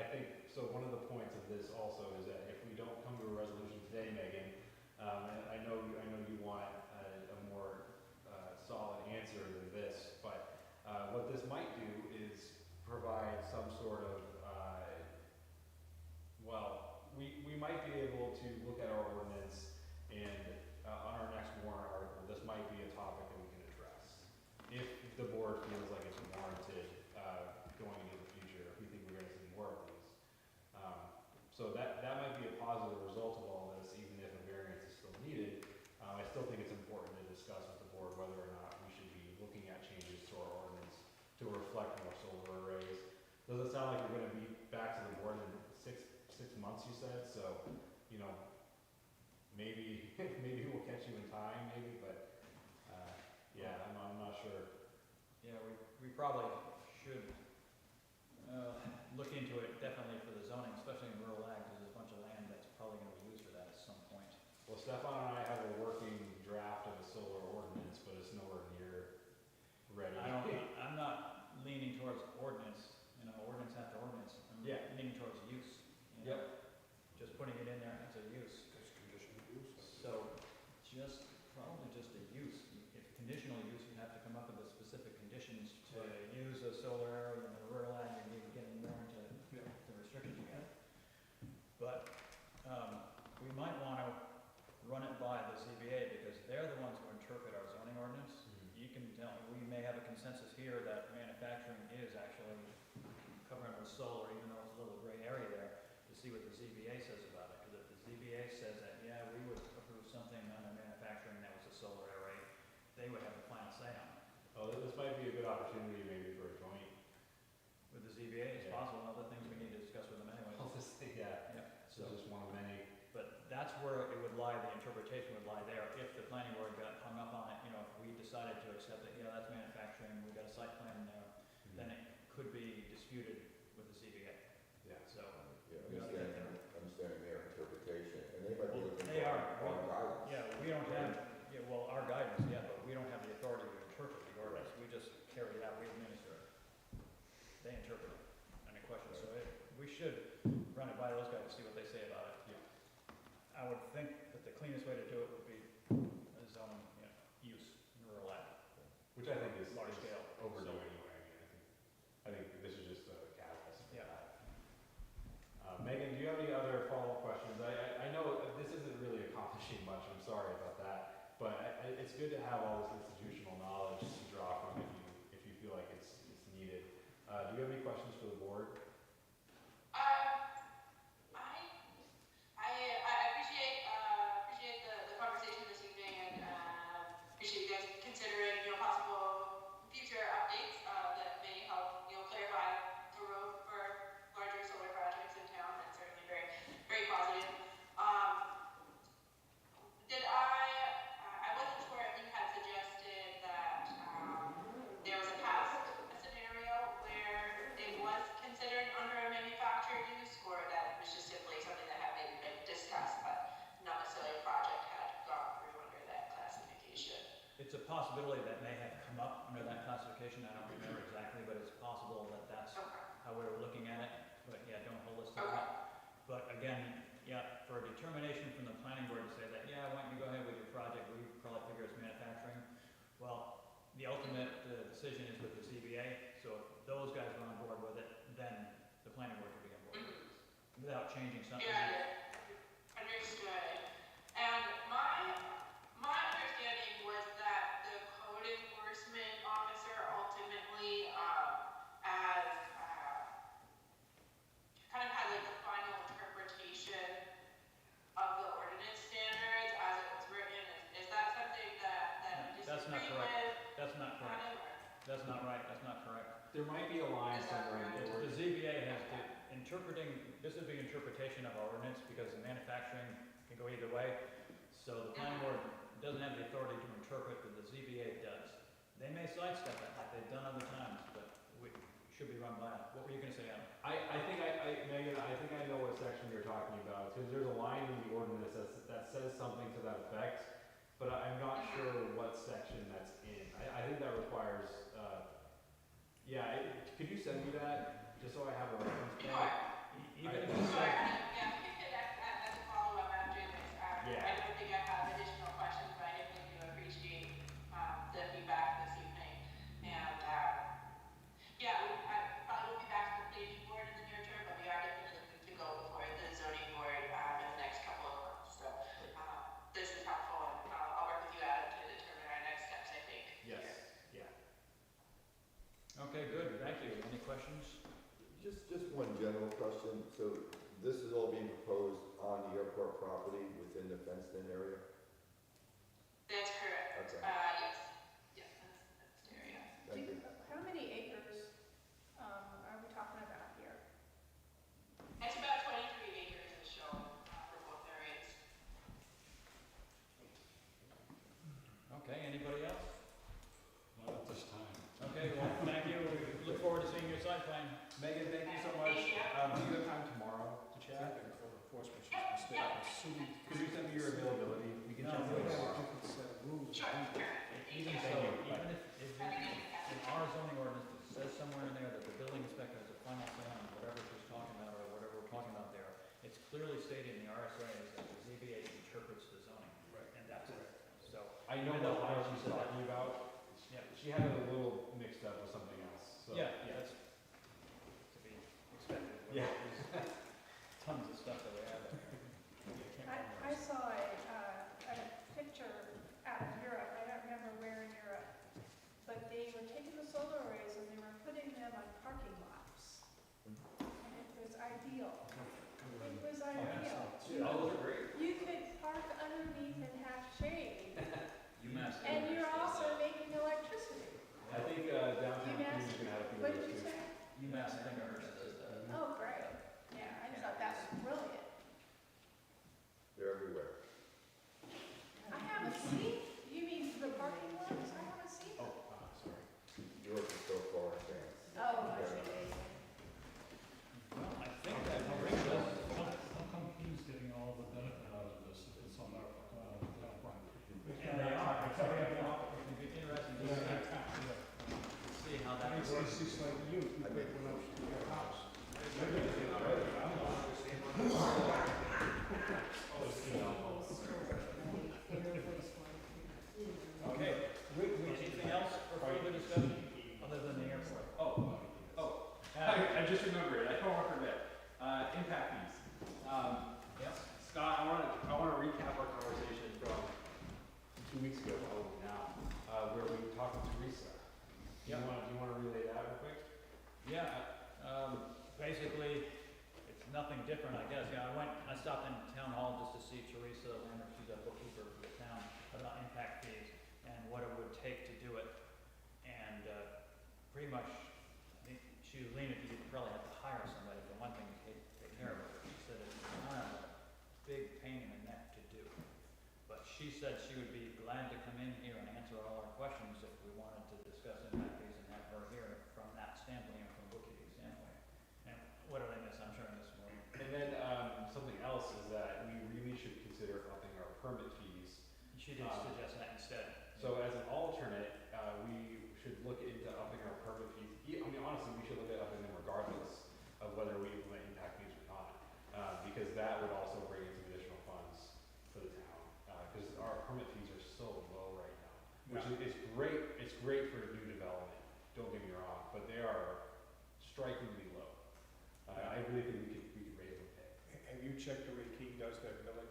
[SPEAKER 8] think, so one of the points of this also is that if we don't come to a resolution today, Megan, and I know you want a more solid answer than this, but what this might do is provide some sort of, we might be able to look at our ordinance and on our next warrant article, this might be a topic that we can address. If the board feels like it's warranted going into the future, if we think we're going to see more of these. So that might be a positive result of all this, even if a variance is still needed. I still think it's important to discuss with the board whether or not we should be looking at changes to our ordinance to reflect more solar arrays. Doesn't sound like you're going to be back to the board in six months, you said, so, maybe we'll catch you in time, but, yeah, I'm not sure.
[SPEAKER 1] Yeah, we probably should look into it definitely for the zoning, especially in rural ag, because there's a bunch of land that's probably going to be used for that at some point.
[SPEAKER 8] Well, Stefan and I have a working draft of a solar ordinance, but it's nowhere near ready.
[SPEAKER 1] I'm not leaning towards ordinance, ordinance after ordinance. I'm
[SPEAKER 8] Yeah.
[SPEAKER 1] leaning towards use. Just putting it in there as a use.
[SPEAKER 3] It's conditional use.
[SPEAKER 1] So probably just a use. If conditional use, you have to come up with the specific conditions to use a solar area in the rural ag, and you're getting more into the restrictions you get. But we might want to run it by the ZBA, because they're the ones who interpret our zoning ordinance. You can tell, we may have a consensus here that manufacturing is actually covering with solar, even though it's a little gray area there, to see what the ZBA says about it. Because if the ZBA says that, yeah, we would approve something under manufacturing that was a solar array, they would have the final say on it.
[SPEAKER 8] Oh, this might be a good opportunity maybe for a joint.
[SPEAKER 1] With the ZBA, it's
[SPEAKER 8] Yeah.
[SPEAKER 1] possible, other things we need to discuss with them anyway.
[SPEAKER 8] Yeah,
[SPEAKER 1] Yeah,
[SPEAKER 8] so just one of many.
[SPEAKER 1] but that's where it would lie, the interpretation would lie there. If the planning board got hung up on it, if we decided to accept it, yeah, that's manufacturing, we got a site plan there, then it could be disputed with the ZBA.
[SPEAKER 8] Yeah.
[SPEAKER 1] So,
[SPEAKER 5] Yeah,
[SPEAKER 1] we gotta get there.
[SPEAKER 5] understanding their interpretation, and they might be looking
[SPEAKER 1] They
[SPEAKER 5] for
[SPEAKER 1] are.
[SPEAKER 5] our guidance.
[SPEAKER 1] Yeah, we don't have Yeah, well, our guidance, yeah, but we don't have the authority to interpret the ordinance, we just carry it out, we administer it. They interpret it, any questions, so we should run it by those guys to see what they say about it.
[SPEAKER 8] Yeah.
[SPEAKER 1] I would think that the cleanest way to do it would be a zone, use in rural ag.
[SPEAKER 8] Which I think is
[SPEAKER 1] Large
[SPEAKER 8] is
[SPEAKER 1] scale.
[SPEAKER 8] overdue
[SPEAKER 1] So-
[SPEAKER 8] anyway. I think this is just a catalyst for
[SPEAKER 1] Yeah.
[SPEAKER 8] that. Megan, do you have any other follow-up questions? I know this isn't really accomplishing much, I'm sorry about that, but it's good to have all this institutional knowledge to draw from if you feel like it's needed. Do you have any questions for the board?
[SPEAKER 11] I appreciate the conversation this evening and appreciate you guys considering, possible future updates that may help, clarify the road for larger solar projects in town. That's certainly very, very positive. I wasn't sure if you had suggested that there was a past scenario where it was considered under a manufactured use, or that it was just simply something that had maybe been discussed, but not necessarily a project had gone through under that classification.
[SPEAKER 1] It's a possibility that may have come up under that classification, I don't remember exactly, but it's possible that that's
[SPEAKER 11] Okay.
[SPEAKER 1] how we were looking at it, but yeah, don't hold us to
[SPEAKER 11] Okay.
[SPEAKER 1] that. But again, yeah, for a determination from the planning board to say that, yeah, why don't you go ahead with your project, we probably figure it's manufacturing. Well, the ultimate decision is with the ZBA, so if those guys are on board with it, then the planning board can be on board with it, without changing something.
[SPEAKER 11] Yeah, understood. And my understanding was that the code enforcement officer ultimately, as kind of had like the final interpretation of the ordinance standards as it was written. Is that something that you
[SPEAKER 1] That's not
[SPEAKER 11] disagree
[SPEAKER 1] correct.
[SPEAKER 11] with?
[SPEAKER 1] That's not correct.
[SPEAKER 11] Adam, or-
[SPEAKER 1] That's not right, that's not correct.
[SPEAKER 8] There might be a line
[SPEAKER 11] Is that
[SPEAKER 8] somewhere in the
[SPEAKER 1] The
[SPEAKER 8] board.
[SPEAKER 1] ZBA has the this is the interpretation of our ordinance, because the manufacturing can go either way. So the planning board doesn't have the authority to interpret, but the ZBA does. They may sidestep it, like they've done other times, but we should be run by it. What were you gonna say, Adam?
[SPEAKER 8] Megan, I think I know what section you're talking about, because there's a line in the ordinance that says something to that effect, but I'm not sure what section that's in. I think that requires, could you send me that, just so I have a reference point?
[SPEAKER 11] Sure.
[SPEAKER 1] Even if
[SPEAKER 8] I-
[SPEAKER 1] you
[SPEAKER 11] Sure,
[SPEAKER 1] say,
[SPEAKER 11] yeah, we can connect as a follow-up after this.
[SPEAKER 8] Yeah.
[SPEAKER 11] I don't think I have additional questions, but I definitely do appreciate the feedback this evening. And I probably won't be back to the planning board in the near term, but we are definitely looking to go before the zoning board in the next couple of months. So this is helpful, and I'll work with you, Adam, to determine our next steps, I think.
[SPEAKER 8] Yes, yeah.
[SPEAKER 1] okay, good, thank you. Any questions?
[SPEAKER 5] Just one general question. So this is all being proposed on the airport property within the fenced-in area?
[SPEAKER 11] That's correct.
[SPEAKER 5] Okay.
[SPEAKER 11] Yes, that's the area.
[SPEAKER 5] Thank you.
[SPEAKER 12] How many acres are we talking about here?
[SPEAKER 11] It's about 23 acres is shown for both areas.
[SPEAKER 1] Okay, anybody else?
[SPEAKER 6] Not at this time.
[SPEAKER 1] Okay, well, thank you. We look forward to seeing your site plan.
[SPEAKER 8] Megan, thank you so much.
[SPEAKER 11] Thank you.
[SPEAKER 8] Do you have time tomorrow to
[SPEAKER 3] I
[SPEAKER 8] chat?
[SPEAKER 3] think code enforcement should stay assuming.
[SPEAKER 8] Could you send me your availability? We can
[SPEAKER 1] No,
[SPEAKER 8] chat
[SPEAKER 1] we
[SPEAKER 3] We
[SPEAKER 8] tomorrow.
[SPEAKER 3] have a different set of rules.
[SPEAKER 11] Sure, sure.
[SPEAKER 1] Even
[SPEAKER 8] Thank
[SPEAKER 1] so,
[SPEAKER 8] you.
[SPEAKER 1] even if in our zoning ordinance, it says somewhere in there that the building inspector has a final say on whatever she's talking about, or whatever we're talking about there, it's clearly stated in the RSA is that the ZBA interprets the zoning.
[SPEAKER 3] Right.
[SPEAKER 1] And that's it. So,
[SPEAKER 8] I know
[SPEAKER 1] Even though
[SPEAKER 8] what
[SPEAKER 1] I
[SPEAKER 8] line she's
[SPEAKER 1] said that-
[SPEAKER 8] talking about.
[SPEAKER 1] yeah,
[SPEAKER 8] She had it a little mixed up with something else, so.
[SPEAKER 1] yeah, that's to be expected. with
[SPEAKER 8] Yeah.
[SPEAKER 1] these Tons of stuff that we have there. You can't remember.
[SPEAKER 12] I saw a picture out of Europe, I don't remember where in Europe, but they were taking the solar arrays and they were putting them on parking lots. And it was ideal. It was ideal.
[SPEAKER 1] Oh, those are great.
[SPEAKER 12] You could park underneath and have shade,
[SPEAKER 1] UMass.
[SPEAKER 12] and you're also making electricity.
[SPEAKER 8] I think downtown
[SPEAKER 12] UMass
[SPEAKER 8] Queens can have a few
[SPEAKER 12] What
[SPEAKER 8] of
[SPEAKER 12] did
[SPEAKER 8] those
[SPEAKER 12] you
[SPEAKER 8] too.
[SPEAKER 12] say?
[SPEAKER 1] UMass Thinkers does that.
[SPEAKER 12] Oh, great. Yeah, I thought that was brilliant.
[SPEAKER 5] They're everywhere.
[SPEAKER 12] I haven't seen, you mean the parking lots? I haven't seen them.
[SPEAKER 8] Oh, sorry.
[SPEAKER 5] Yours is so far advanced.
[SPEAKER 12] Oh, I see.
[SPEAKER 1] Well, I think that brings us,
[SPEAKER 6] How come he's getting all the benefit?
[SPEAKER 8] where we talked to Teresa. Do
[SPEAKER 1] Yeah.
[SPEAKER 8] you wanna relay that real quick?
[SPEAKER 1] Yeah, basically, it's nothing different, I guess. Yeah, I stopped in town hall just to see Teresa Lander, she's a bookkeeper for the town, about impact fees and what it would take to do it. And, pretty much, I think she was leaning, you probably have to hire somebody for one thing to take care of it. She said it's kind of a big pain in the neck to do. But she said she would be glad to come in here and answer all our questions if we wanted to discuss impact fees and have her here from that standpoint, from a bookkeeping standpoint. And what did I miss? I'm sure I missed more.
[SPEAKER 8] And then, something else is that we really should consider upping our permit fees.
[SPEAKER 1] She did suggest that instead.
[SPEAKER 8] So as an alternate, we should look into upping our permit fees. I mean, honestly, we should look at upping them regardless of whether we implement impact fees or not. Because that would also bring in some additional funds for the town. Because our permit fees are so low right now, which is great, it's great for new development, don't get me wrong, but they are strikingly low. I really think we could raise them pay.
[SPEAKER 3] Have you checked the way King does their billing?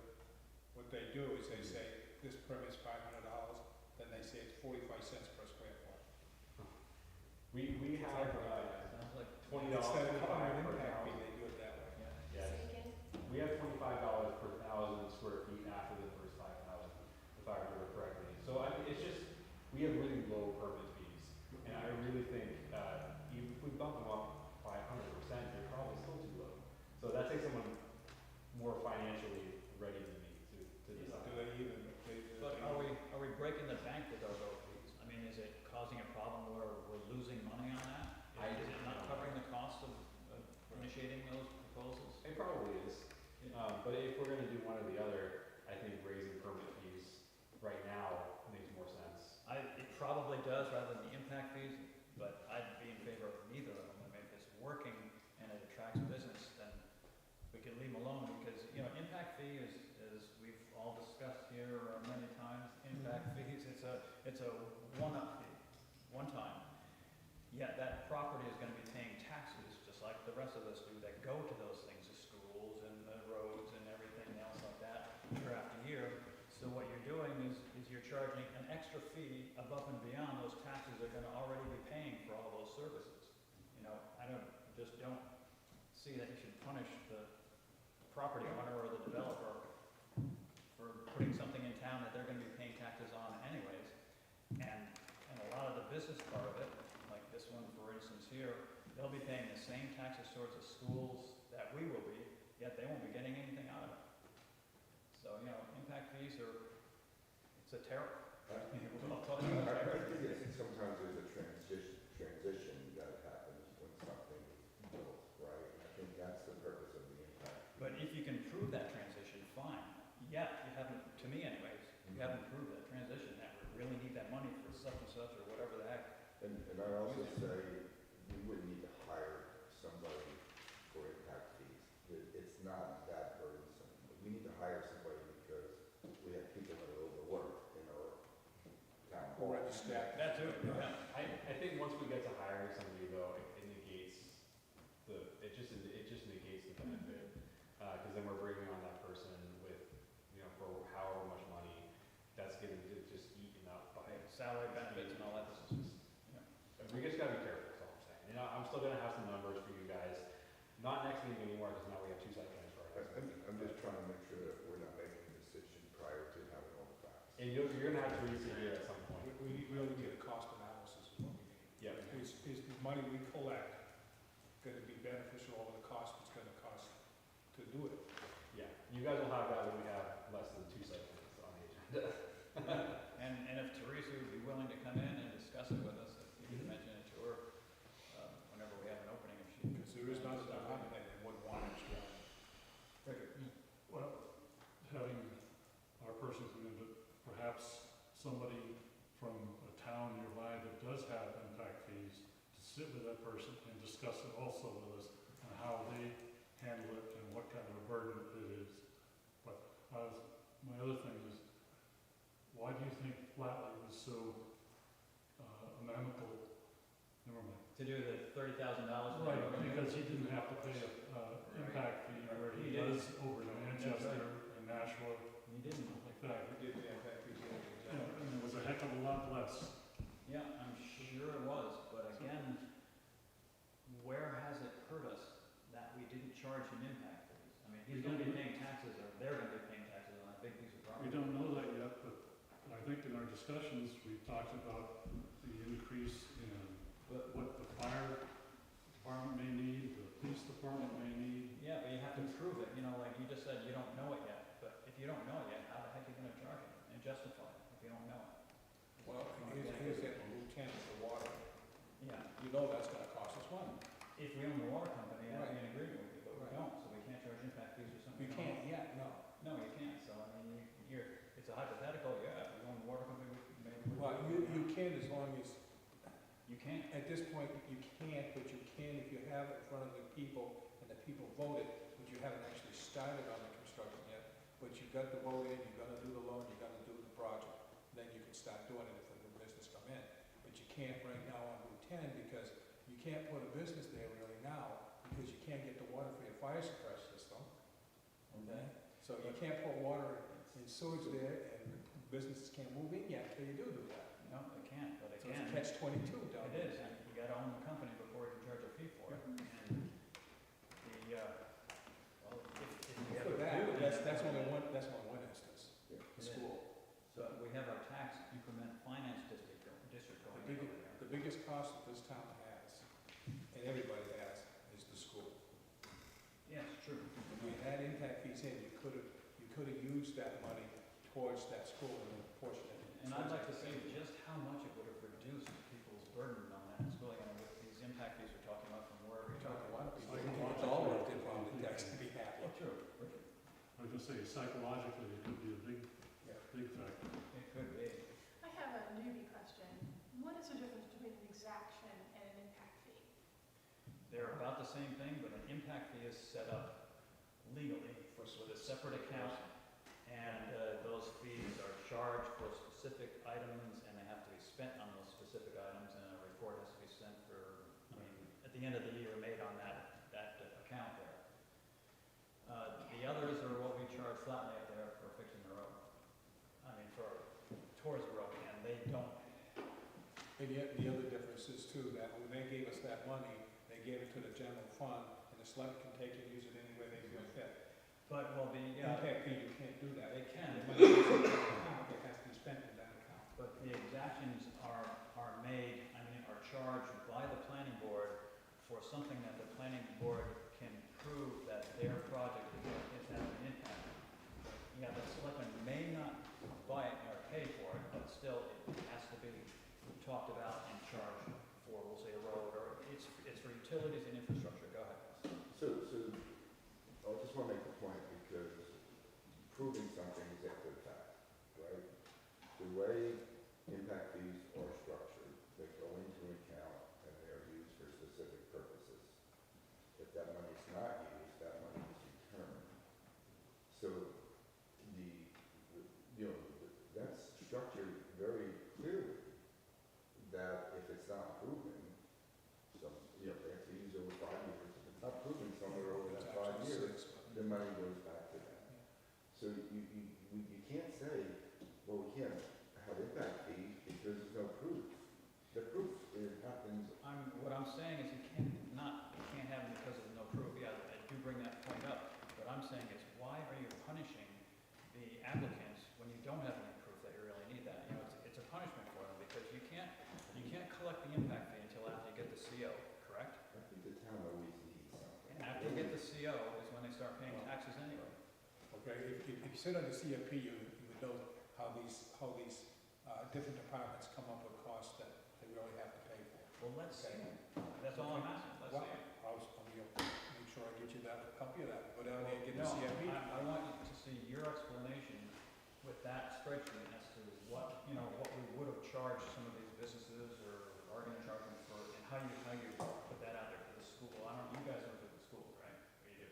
[SPEAKER 3] What they do is they say, this permit's $500, then they say it's 45 cents per square foot.
[SPEAKER 8] We have,
[SPEAKER 1] Sounds like
[SPEAKER 8] $20
[SPEAKER 3] Instead of calling
[SPEAKER 8] per
[SPEAKER 3] it impact fee,
[SPEAKER 8] thousand.
[SPEAKER 3] they do it that way.
[SPEAKER 8] Yes.
[SPEAKER 2] Say again?
[SPEAKER 8] We have $25 per 1,000 square feet after the first 5,000, if I remember correctly. So I mean, it's just, we have really low permit fees. And I really think, even if we bump them up by 100%, they're probably still too low. So that takes someone more financially ready than me to
[SPEAKER 3] Do
[SPEAKER 8] decide.
[SPEAKER 3] they even,
[SPEAKER 1] But are we breaking the bank with our low fees? I mean, is it causing a problem where we're losing money on that? Is it not covering the cost of initiating those proposals?
[SPEAKER 8] It probably is. But if we're gonna do one or the other, I think raising permit fees right now makes more sense.
[SPEAKER 1] It probably does rather than the impact fees, but I'd be in favor of neither of them. I mean, if it's working and it attracts business, then we can leave them alone because, you know, impact fee is, as we've all discussed here many times, impact fees, it's a one-up fee, one time. Yet that property is gonna be paying taxes, just like the rest of us do, that go to those things, the schools and the roads and everything else like that, year after year. So what you're doing is you're charging an extra fee above and beyond those taxes they're gonna already be paying for all those services. You know, I just don't see that you should punish the property owner or the developer for putting something in town that they're gonna be paying taxes on anyways. And a lot of the business part of it, like this one for instance here, they'll be paying the same taxes towards the schools that we will be, yet they won't be getting anything out of it. So, you know, impact fees it's a terror. We're all talking about
[SPEAKER 5] I
[SPEAKER 1] terror.
[SPEAKER 5] think sometimes there's a transition that happens when something is built, right? I think that's the purpose of the impact.
[SPEAKER 1] But if you can prove that transition, fine. Yet, you haven't, to me anyways, you haven't proved that transition, that we really need that money for such and such or whatever the heck.
[SPEAKER 5] And I also say, we wouldn't need to hire somebody for impact fees. It's not that burdensome. We need to hire somebody because we have people that are overworked in our town hall.
[SPEAKER 3] Already stacked.
[SPEAKER 1] That too, yeah.
[SPEAKER 8] I think once we get to hiring somebody though, it negates it just negates the benefit. Cause then we're bringing on that person with, you know, for however much money, that's getting just eaten up by.
[SPEAKER 1] Salary benefits and all that, this is just,
[SPEAKER 8] We just gotta be careful, that's all I'm saying. You know, I'm still gonna have some numbers for you guys, not next meeting anymore, cause now we have 2 site plans for our next meeting.
[SPEAKER 5] I'm just trying to make sure that we're not making a decision prior to having all the facts.
[SPEAKER 8] And you're gonna have Teresa here at some point.
[SPEAKER 3] We really need a cost analysis is what we need.
[SPEAKER 8] Yeah.
[SPEAKER 3] Is the money we collect gonna be beneficial over the cost it's gonna cost to do it?
[SPEAKER 8] Yeah, you guys will have that when we have less than 2 site plans on the agenda.
[SPEAKER 1] and if Teresa would be willing to come in and discuss it with us, if you can mention it to her, whenever we have an opening, if she.
[SPEAKER 3] Because there is not a department that would want extra.
[SPEAKER 1] Richard.
[SPEAKER 6] Well, having our person come in, but perhaps somebody from a town nearby that does have impact fees to sit with that person and discuss it also with us on how they handle it and what kind of a burden it is. But my other thing is, why do you think Flatley was so amenable? Never mind.
[SPEAKER 1] To do the $30,000.
[SPEAKER 6] Right, because he didn't have to pay a impact fee where he does over in Manchester and Nashua,
[SPEAKER 1] He didn't.
[SPEAKER 6] like that.
[SPEAKER 3] We did the impact fees.
[SPEAKER 6] Yeah, and it was a heck of a lot less.
[SPEAKER 1] he's gonna be paying taxes, or they're gonna be paying taxes on a big piece of property.
[SPEAKER 6] We don't know that yet, but I think in our discussions, we've talked about the increase in what the fire department may need, the police department may need.
[SPEAKER 1] Yeah, but you have to prove it, you know, like you just said, you don't know it yet, but if you don't know it yet, how the heck are you gonna charge it and justify it if you don't know it?
[SPEAKER 3] Well, here's getting Route 10 for water.
[SPEAKER 1] Yeah,
[SPEAKER 3] You know that's gonna cost us money.
[SPEAKER 1] if we own the water company, I'd be
[SPEAKER 3] Right.
[SPEAKER 1] in agreement with you, but we
[SPEAKER 3] Right.
[SPEAKER 1] don't, so we can't charge impact fees or something.
[SPEAKER 3] You can't yet, no.
[SPEAKER 1] No, you can't, so I mean, it's a hypothetical, yeah, if we own the water company, maybe we.
[SPEAKER 3] Well, you can as long as,
[SPEAKER 1] You can't,
[SPEAKER 3] at this point, you can't, but you can if you have it in front of the people and the people voted, but you haven't actually started on the construction yet. But you got the vote in, you're gonna do the loan, you're gonna do the project, then you can start doing it if the new business come in. But you can't right now on Route 10 because you can't put a business there really now because you can't get the water for your fire suppressor system. Okay? So you can't put water in sewage there and businesses can't move in yet until you do that.
[SPEAKER 1] no, they can't, but they
[SPEAKER 3] So
[SPEAKER 1] can.
[SPEAKER 3] it's catch-22 down
[SPEAKER 1] It
[SPEAKER 3] there.
[SPEAKER 1] is, and you gotta own the company before you can charge a fee for it. And well, if you
[SPEAKER 3] For
[SPEAKER 1] ever
[SPEAKER 3] that,
[SPEAKER 1] do,
[SPEAKER 3] that's only one instance,
[SPEAKER 5] Yeah.
[SPEAKER 3] the school.
[SPEAKER 1] So we have our tax increment finance district going
[SPEAKER 3] The
[SPEAKER 1] over
[SPEAKER 3] biggest,
[SPEAKER 1] there.
[SPEAKER 3] the biggest cost that this town has, and everybody has, is the school.
[SPEAKER 1] Yes, true.
[SPEAKER 3] If you had impact fees in, you could've used that money towards that school and a portion of it.
[SPEAKER 1] And I'd like to see just how much it would have reduced people's burden on that school, you know, with these impact fees we're talking about from wherever
[SPEAKER 3] We're
[SPEAKER 1] you're
[SPEAKER 3] talking
[SPEAKER 1] talking
[SPEAKER 3] a lot
[SPEAKER 1] about.
[SPEAKER 3] of people, it's all of their property tax to be happy.
[SPEAKER 1] Well, true,
[SPEAKER 6] I was gonna say psychologically, it could be a big,
[SPEAKER 3] Yeah.
[SPEAKER 6] big factor.
[SPEAKER 1] it could be.
[SPEAKER 12] I have a newbie question. What is the difference between an exaction and an impact fee?
[SPEAKER 1] They're about the same thing, but an impact fee is set up legally with a separate account, and those fees are charged for specific items, and they have to be spent on those specific items, and a report has to be sent at the end of the year made on that account there. The others are what we charge flatly up there for fixing the road. I mean, towards the road, and they don't.
[SPEAKER 3] And yet, the other difference is too, that when they gave us that money, they gave it to the general fund, and the select can take it and use it any way they feel fit.
[SPEAKER 1] But, well,
[SPEAKER 3] Impact fee, you can't do that.
[SPEAKER 1] they can,
[SPEAKER 3] The money is in that account, it has to be spent in that account.
[SPEAKER 1] but the exactions are charged by the planning board for something that the planning board can prove that their project is having an impact. Yeah, the selectmen may not buy it or pay for it, but still it has to be talked about and charged for, we'll say, a road, or it's for utilities and infrastructure. Go ahead.
[SPEAKER 5] So, I just want to make the point because proving something is after the fact, right? The way impact fees are structured, they go into an account and they are used for specific purposes. If that money is not used, that money is returned. So that's structured very clearly that if it's not proven, they have to use over 5 years. If it's not proven somewhere over that 5 years, the money goes back to them. So you can't say, well, we can't have impact fees because there's no proof. The proof happens.
[SPEAKER 1] What I'm saying is you can't have them because there's no proof. Yeah, I do bring that point up. What I'm saying is, why are you punishing the applicants when you don't have any proof that you really need that? You know, it's a punishment for them because you can't collect the impact fee until after you get the CO, correct?
[SPEAKER 5] I think the town always needs something.
[SPEAKER 1] And after you get the CO is when they start paying taxes anyway.
[SPEAKER 3] Okay, if you sit on the CFP, you would know how these different departments come up with costs that they really have to pay for.
[SPEAKER 1] Well, let's see. That's all I'm asking. Let's
[SPEAKER 3] Well,
[SPEAKER 1] see.
[SPEAKER 3] I'm gonna make sure I get you a copy of that, go down there and get the
[SPEAKER 1] No,
[SPEAKER 3] CFP.
[SPEAKER 1] I want you to see your explanation with that spreadsheet as to what we would have charged some of these businesses or are gonna charge them for, and how you put that out there for the school. You guys don't do the schools, right? Or you do?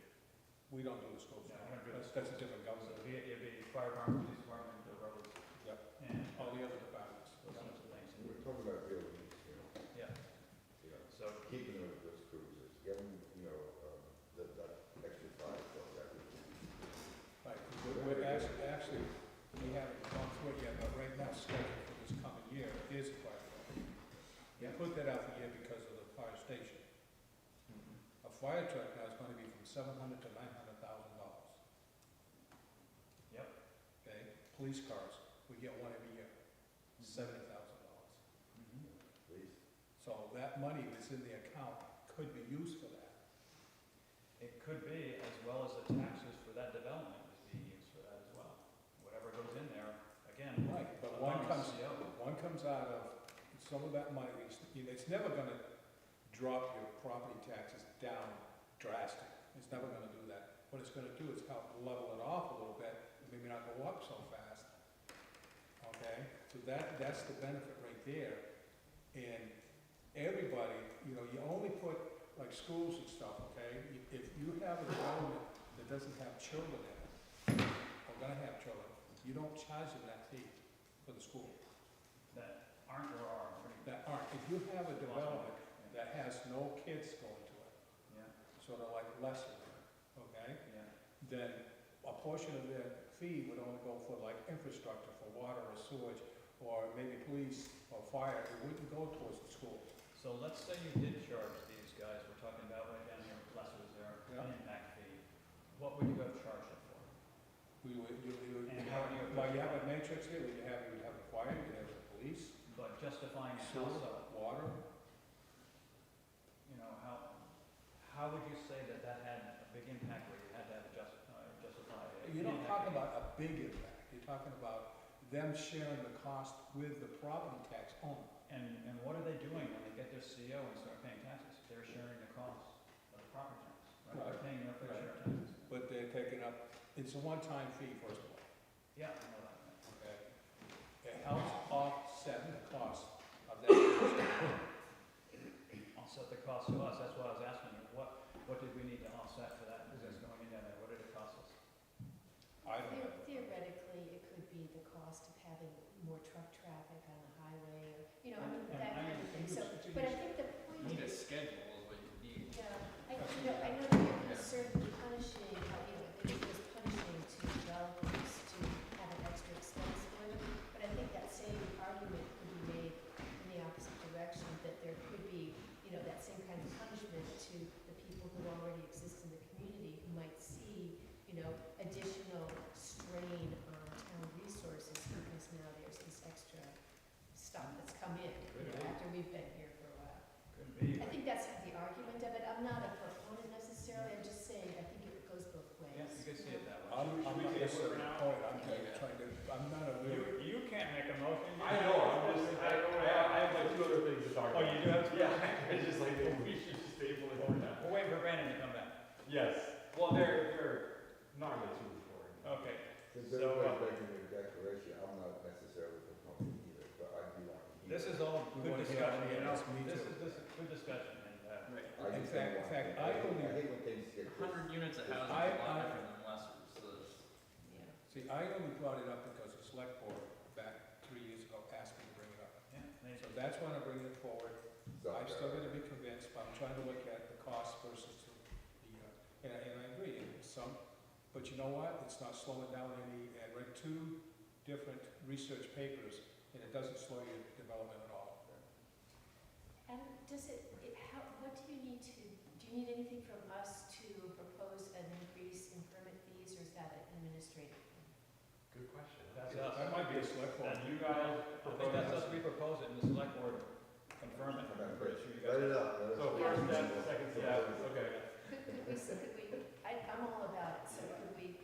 [SPEAKER 3] We don't do the schools,
[SPEAKER 1] No, we don't do the
[SPEAKER 3] that's a different
[SPEAKER 1] So
[SPEAKER 3] government,
[SPEAKER 1] it'd be fire department, police department, the roads,
[SPEAKER 3] Yep.
[SPEAKER 1] and
[SPEAKER 3] all the other departments.
[SPEAKER 1] those sorts of things.
[SPEAKER 5] We're talking about buildings,
[SPEAKER 1] Yeah, so,
[SPEAKER 5] keeping those cruisers, getting, that extra 5 for that.
[SPEAKER 3] Right, we're actually, we haven't gone through it yet, but right now, scheduled for this coming year is a fire truck. We put that out the year because of the fire station. A fire truck now is gonna be from $700,000 to $900,000. police cars, we get one every year, $70,000.
[SPEAKER 1] Mhm.
[SPEAKER 5] Please.
[SPEAKER 3] So that money that's in the account could be used for that.
[SPEAKER 1] It could be, as well as the taxes for that development is being used for that as well. Whatever goes in there, again.
[SPEAKER 3] Right, but
[SPEAKER 1] along with CO.
[SPEAKER 3] one comes out of, some of that money, it's never gonna drop your property taxes down drastically. It's never gonna do that. What it's gonna do is help level it off a little bit, maybe not go up so fast. Okay, so that's the benefit right there. And everybody, you only put, like schools and stuff, okay? If you have a development that doesn't have children in it, or gonna have children, you don't charge them that fee for the school.
[SPEAKER 1] That aren't or are.
[SPEAKER 3] That aren't, if you have a development that has no kids going to it,
[SPEAKER 1] Yeah,
[SPEAKER 3] sort of like lesser, okay?
[SPEAKER 1] yeah.
[SPEAKER 3] Then a portion of their fee would only go for like infrastructure, for water or sewage, or maybe police or fire. It wouldn't go towards the school.
[SPEAKER 1] So let's say you did charge these guys, we're talking about right down here, Lesser's there,
[SPEAKER 3] Yeah.
[SPEAKER 1] an impact fee. What would you have charged it for?
[SPEAKER 3] You would
[SPEAKER 1] And how would you-
[SPEAKER 3] well, you have a matrix here, you would have the fire, you would have the police,
[SPEAKER 1] But justifying a
[SPEAKER 3] sewer,
[SPEAKER 1] house up,
[SPEAKER 3] water.
[SPEAKER 1] how would you say that that had a big impact where you had to have justified it?
[SPEAKER 3] You're not talking about a big impact, you're talking about them sharing the cost with the property tax owner.
[SPEAKER 1] And what are they doing when they get their CO and start paying taxes? They're sharing the cost of the property tax, right? They're
[SPEAKER 3] Right.
[SPEAKER 1] paying their fair
[SPEAKER 3] Right.
[SPEAKER 1] share of taxes.
[SPEAKER 3] But they're taking up, it's a one-time fee, first of all,
[SPEAKER 1] Yeah, I know that.
[SPEAKER 3] okay? It helps offset the cost of that.
[SPEAKER 1] Offset the cost to us, that's why I was asking you, what did we need to offset for that business going in there? What did it cost us?
[SPEAKER 3] I don't know.
[SPEAKER 2] Theoretically, it could be the cost of having more truck traffic on the highway, or,
[SPEAKER 1] And
[SPEAKER 2] that
[SPEAKER 1] I
[SPEAKER 2] kind of thing.
[SPEAKER 1] mean,
[SPEAKER 2] So, but I think the point
[SPEAKER 13] You need a
[SPEAKER 2] is,
[SPEAKER 13] schedule is what you need.
[SPEAKER 2] yeah, I know that you're concerned with punishing, it was punishing to developers to have an extra expense for them. But I think that same argument could be made in the opposite direction, that there could be, that same kind of punishment to the people who already exist in the community, who might see, additional strain on town resources because now there's this extra stuff that's come in, after we've been here for a while.
[SPEAKER 1] Could be.
[SPEAKER 2] I think that's the argument of it. I'm not a proponent necessarily, I'm just saying, I think it goes both ways.
[SPEAKER 1] Yeah, you could see it that way.
[SPEAKER 3] I'm
[SPEAKER 4] Should we
[SPEAKER 3] not
[SPEAKER 4] table it
[SPEAKER 3] necessarily
[SPEAKER 4] for now?
[SPEAKER 3] opponent, I'm not a real.
[SPEAKER 1] You can't make a motion.
[SPEAKER 4] I know, I have like two other things to talk
[SPEAKER 1] Oh,
[SPEAKER 4] about.
[SPEAKER 1] you do have to?
[SPEAKER 4] Yeah, it's just like, we should just table it for now.
[SPEAKER 1] We're waiting for Brandon to come back.
[SPEAKER 4] Yes, well, they're not really too important.
[SPEAKER 1] Okay.
[SPEAKER 5] Since
[SPEAKER 1] So,
[SPEAKER 5] everybody's making their declaration, I'm not necessarily a proponent either, but I do want to hear.
[SPEAKER 1] This is all
[SPEAKER 3] We
[SPEAKER 1] good
[SPEAKER 3] wanna hear
[SPEAKER 1] discussion,
[SPEAKER 3] it.
[SPEAKER 1] you know,
[SPEAKER 3] Yes, me
[SPEAKER 1] this
[SPEAKER 3] too.
[SPEAKER 1] is good discussion, and,
[SPEAKER 5] I
[SPEAKER 3] In
[SPEAKER 5] just
[SPEAKER 3] fact-
[SPEAKER 5] don't
[SPEAKER 3] in fact,
[SPEAKER 5] want-
[SPEAKER 3] I
[SPEAKER 5] hate-
[SPEAKER 3] only-
[SPEAKER 5] I hate when things get this.
[SPEAKER 13] 100 units of housing
[SPEAKER 3] I-
[SPEAKER 13] is a lot
[SPEAKER 3] I-
[SPEAKER 13] different than Lester's, so
[SPEAKER 2] Yeah.
[SPEAKER 3] See, I only brought it up because the select board back 3 years ago asked me to bring it up.
[SPEAKER 1] yeah, they-
[SPEAKER 3] So that's why I'm bringing it forward.
[SPEAKER 5] So,
[SPEAKER 3] I'm still gonna be convinced, but I'm trying to look at the cost versus and I agree, but you know what? It's not slowing down any, I read 2 different research papers, and it doesn't slow your development at all.
[SPEAKER 2] And what do you need anything from us to propose an increase in permit fees, or is that an administrative thing?
[SPEAKER 4] Good question.
[SPEAKER 1] That's us.
[SPEAKER 3] That might be a select board.
[SPEAKER 4] And you guys
[SPEAKER 1] I think that's us, we propose it, and the select board confirm it. I'm pretty sure you guys.
[SPEAKER 5] Write it up. let us
[SPEAKER 4] So
[SPEAKER 5] know.
[SPEAKER 4] first step, second step, okay.
[SPEAKER 2] I'm all about it, so could we,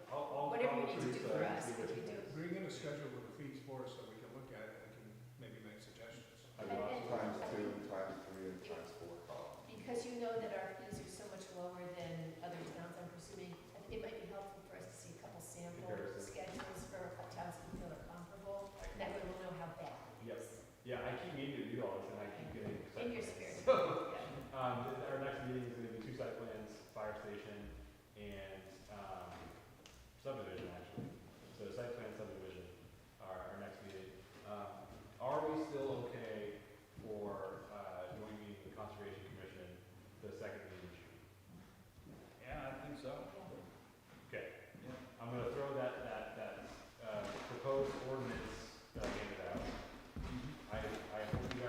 [SPEAKER 4] I'll
[SPEAKER 2] whatever you need to
[SPEAKER 4] produce
[SPEAKER 2] do
[SPEAKER 4] a-
[SPEAKER 2] for us, could you do?
[SPEAKER 3] Bring in a schedule with the fees for us so we can look at it and we can maybe make suggestions.
[SPEAKER 4] I'd love to.
[SPEAKER 5] Times 2, times 3, and times 4 columns.
[SPEAKER 2] Because you know that our fees are so much lower than other towns, I'm presuming, I think it might be helpful for us to see a couple sample
[SPEAKER 4] Comparison.
[SPEAKER 2] schedules for towns we feel are comparable, that way we'll know how bad it
[SPEAKER 4] Yep.
[SPEAKER 2] is.
[SPEAKER 4] Yeah, I keep meaning to do all this and I keep getting.
[SPEAKER 2] In your spirit.
[SPEAKER 4] So,
[SPEAKER 2] Yeah.
[SPEAKER 4] our next meeting is gonna be 2 site plans, fire station, and, subdivision actually. So site plan subdivision are our next meeting. Are we still okay for, joint meeting with the Conservation Commission, the second meeting in June?
[SPEAKER 1] Yeah, I think so.
[SPEAKER 4] Okay,
[SPEAKER 1] Yeah.
[SPEAKER 4] I'm gonna throw that proposed ordinance that I handed out. I hope you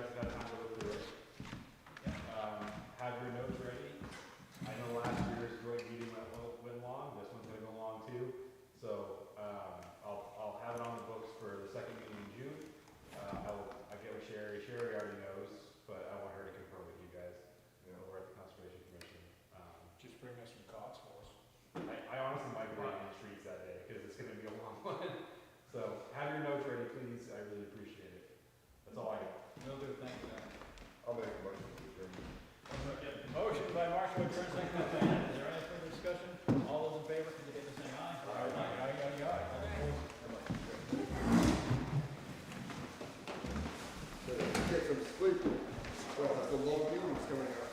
[SPEAKER 7] some sleep. Well, the long evening's coming up.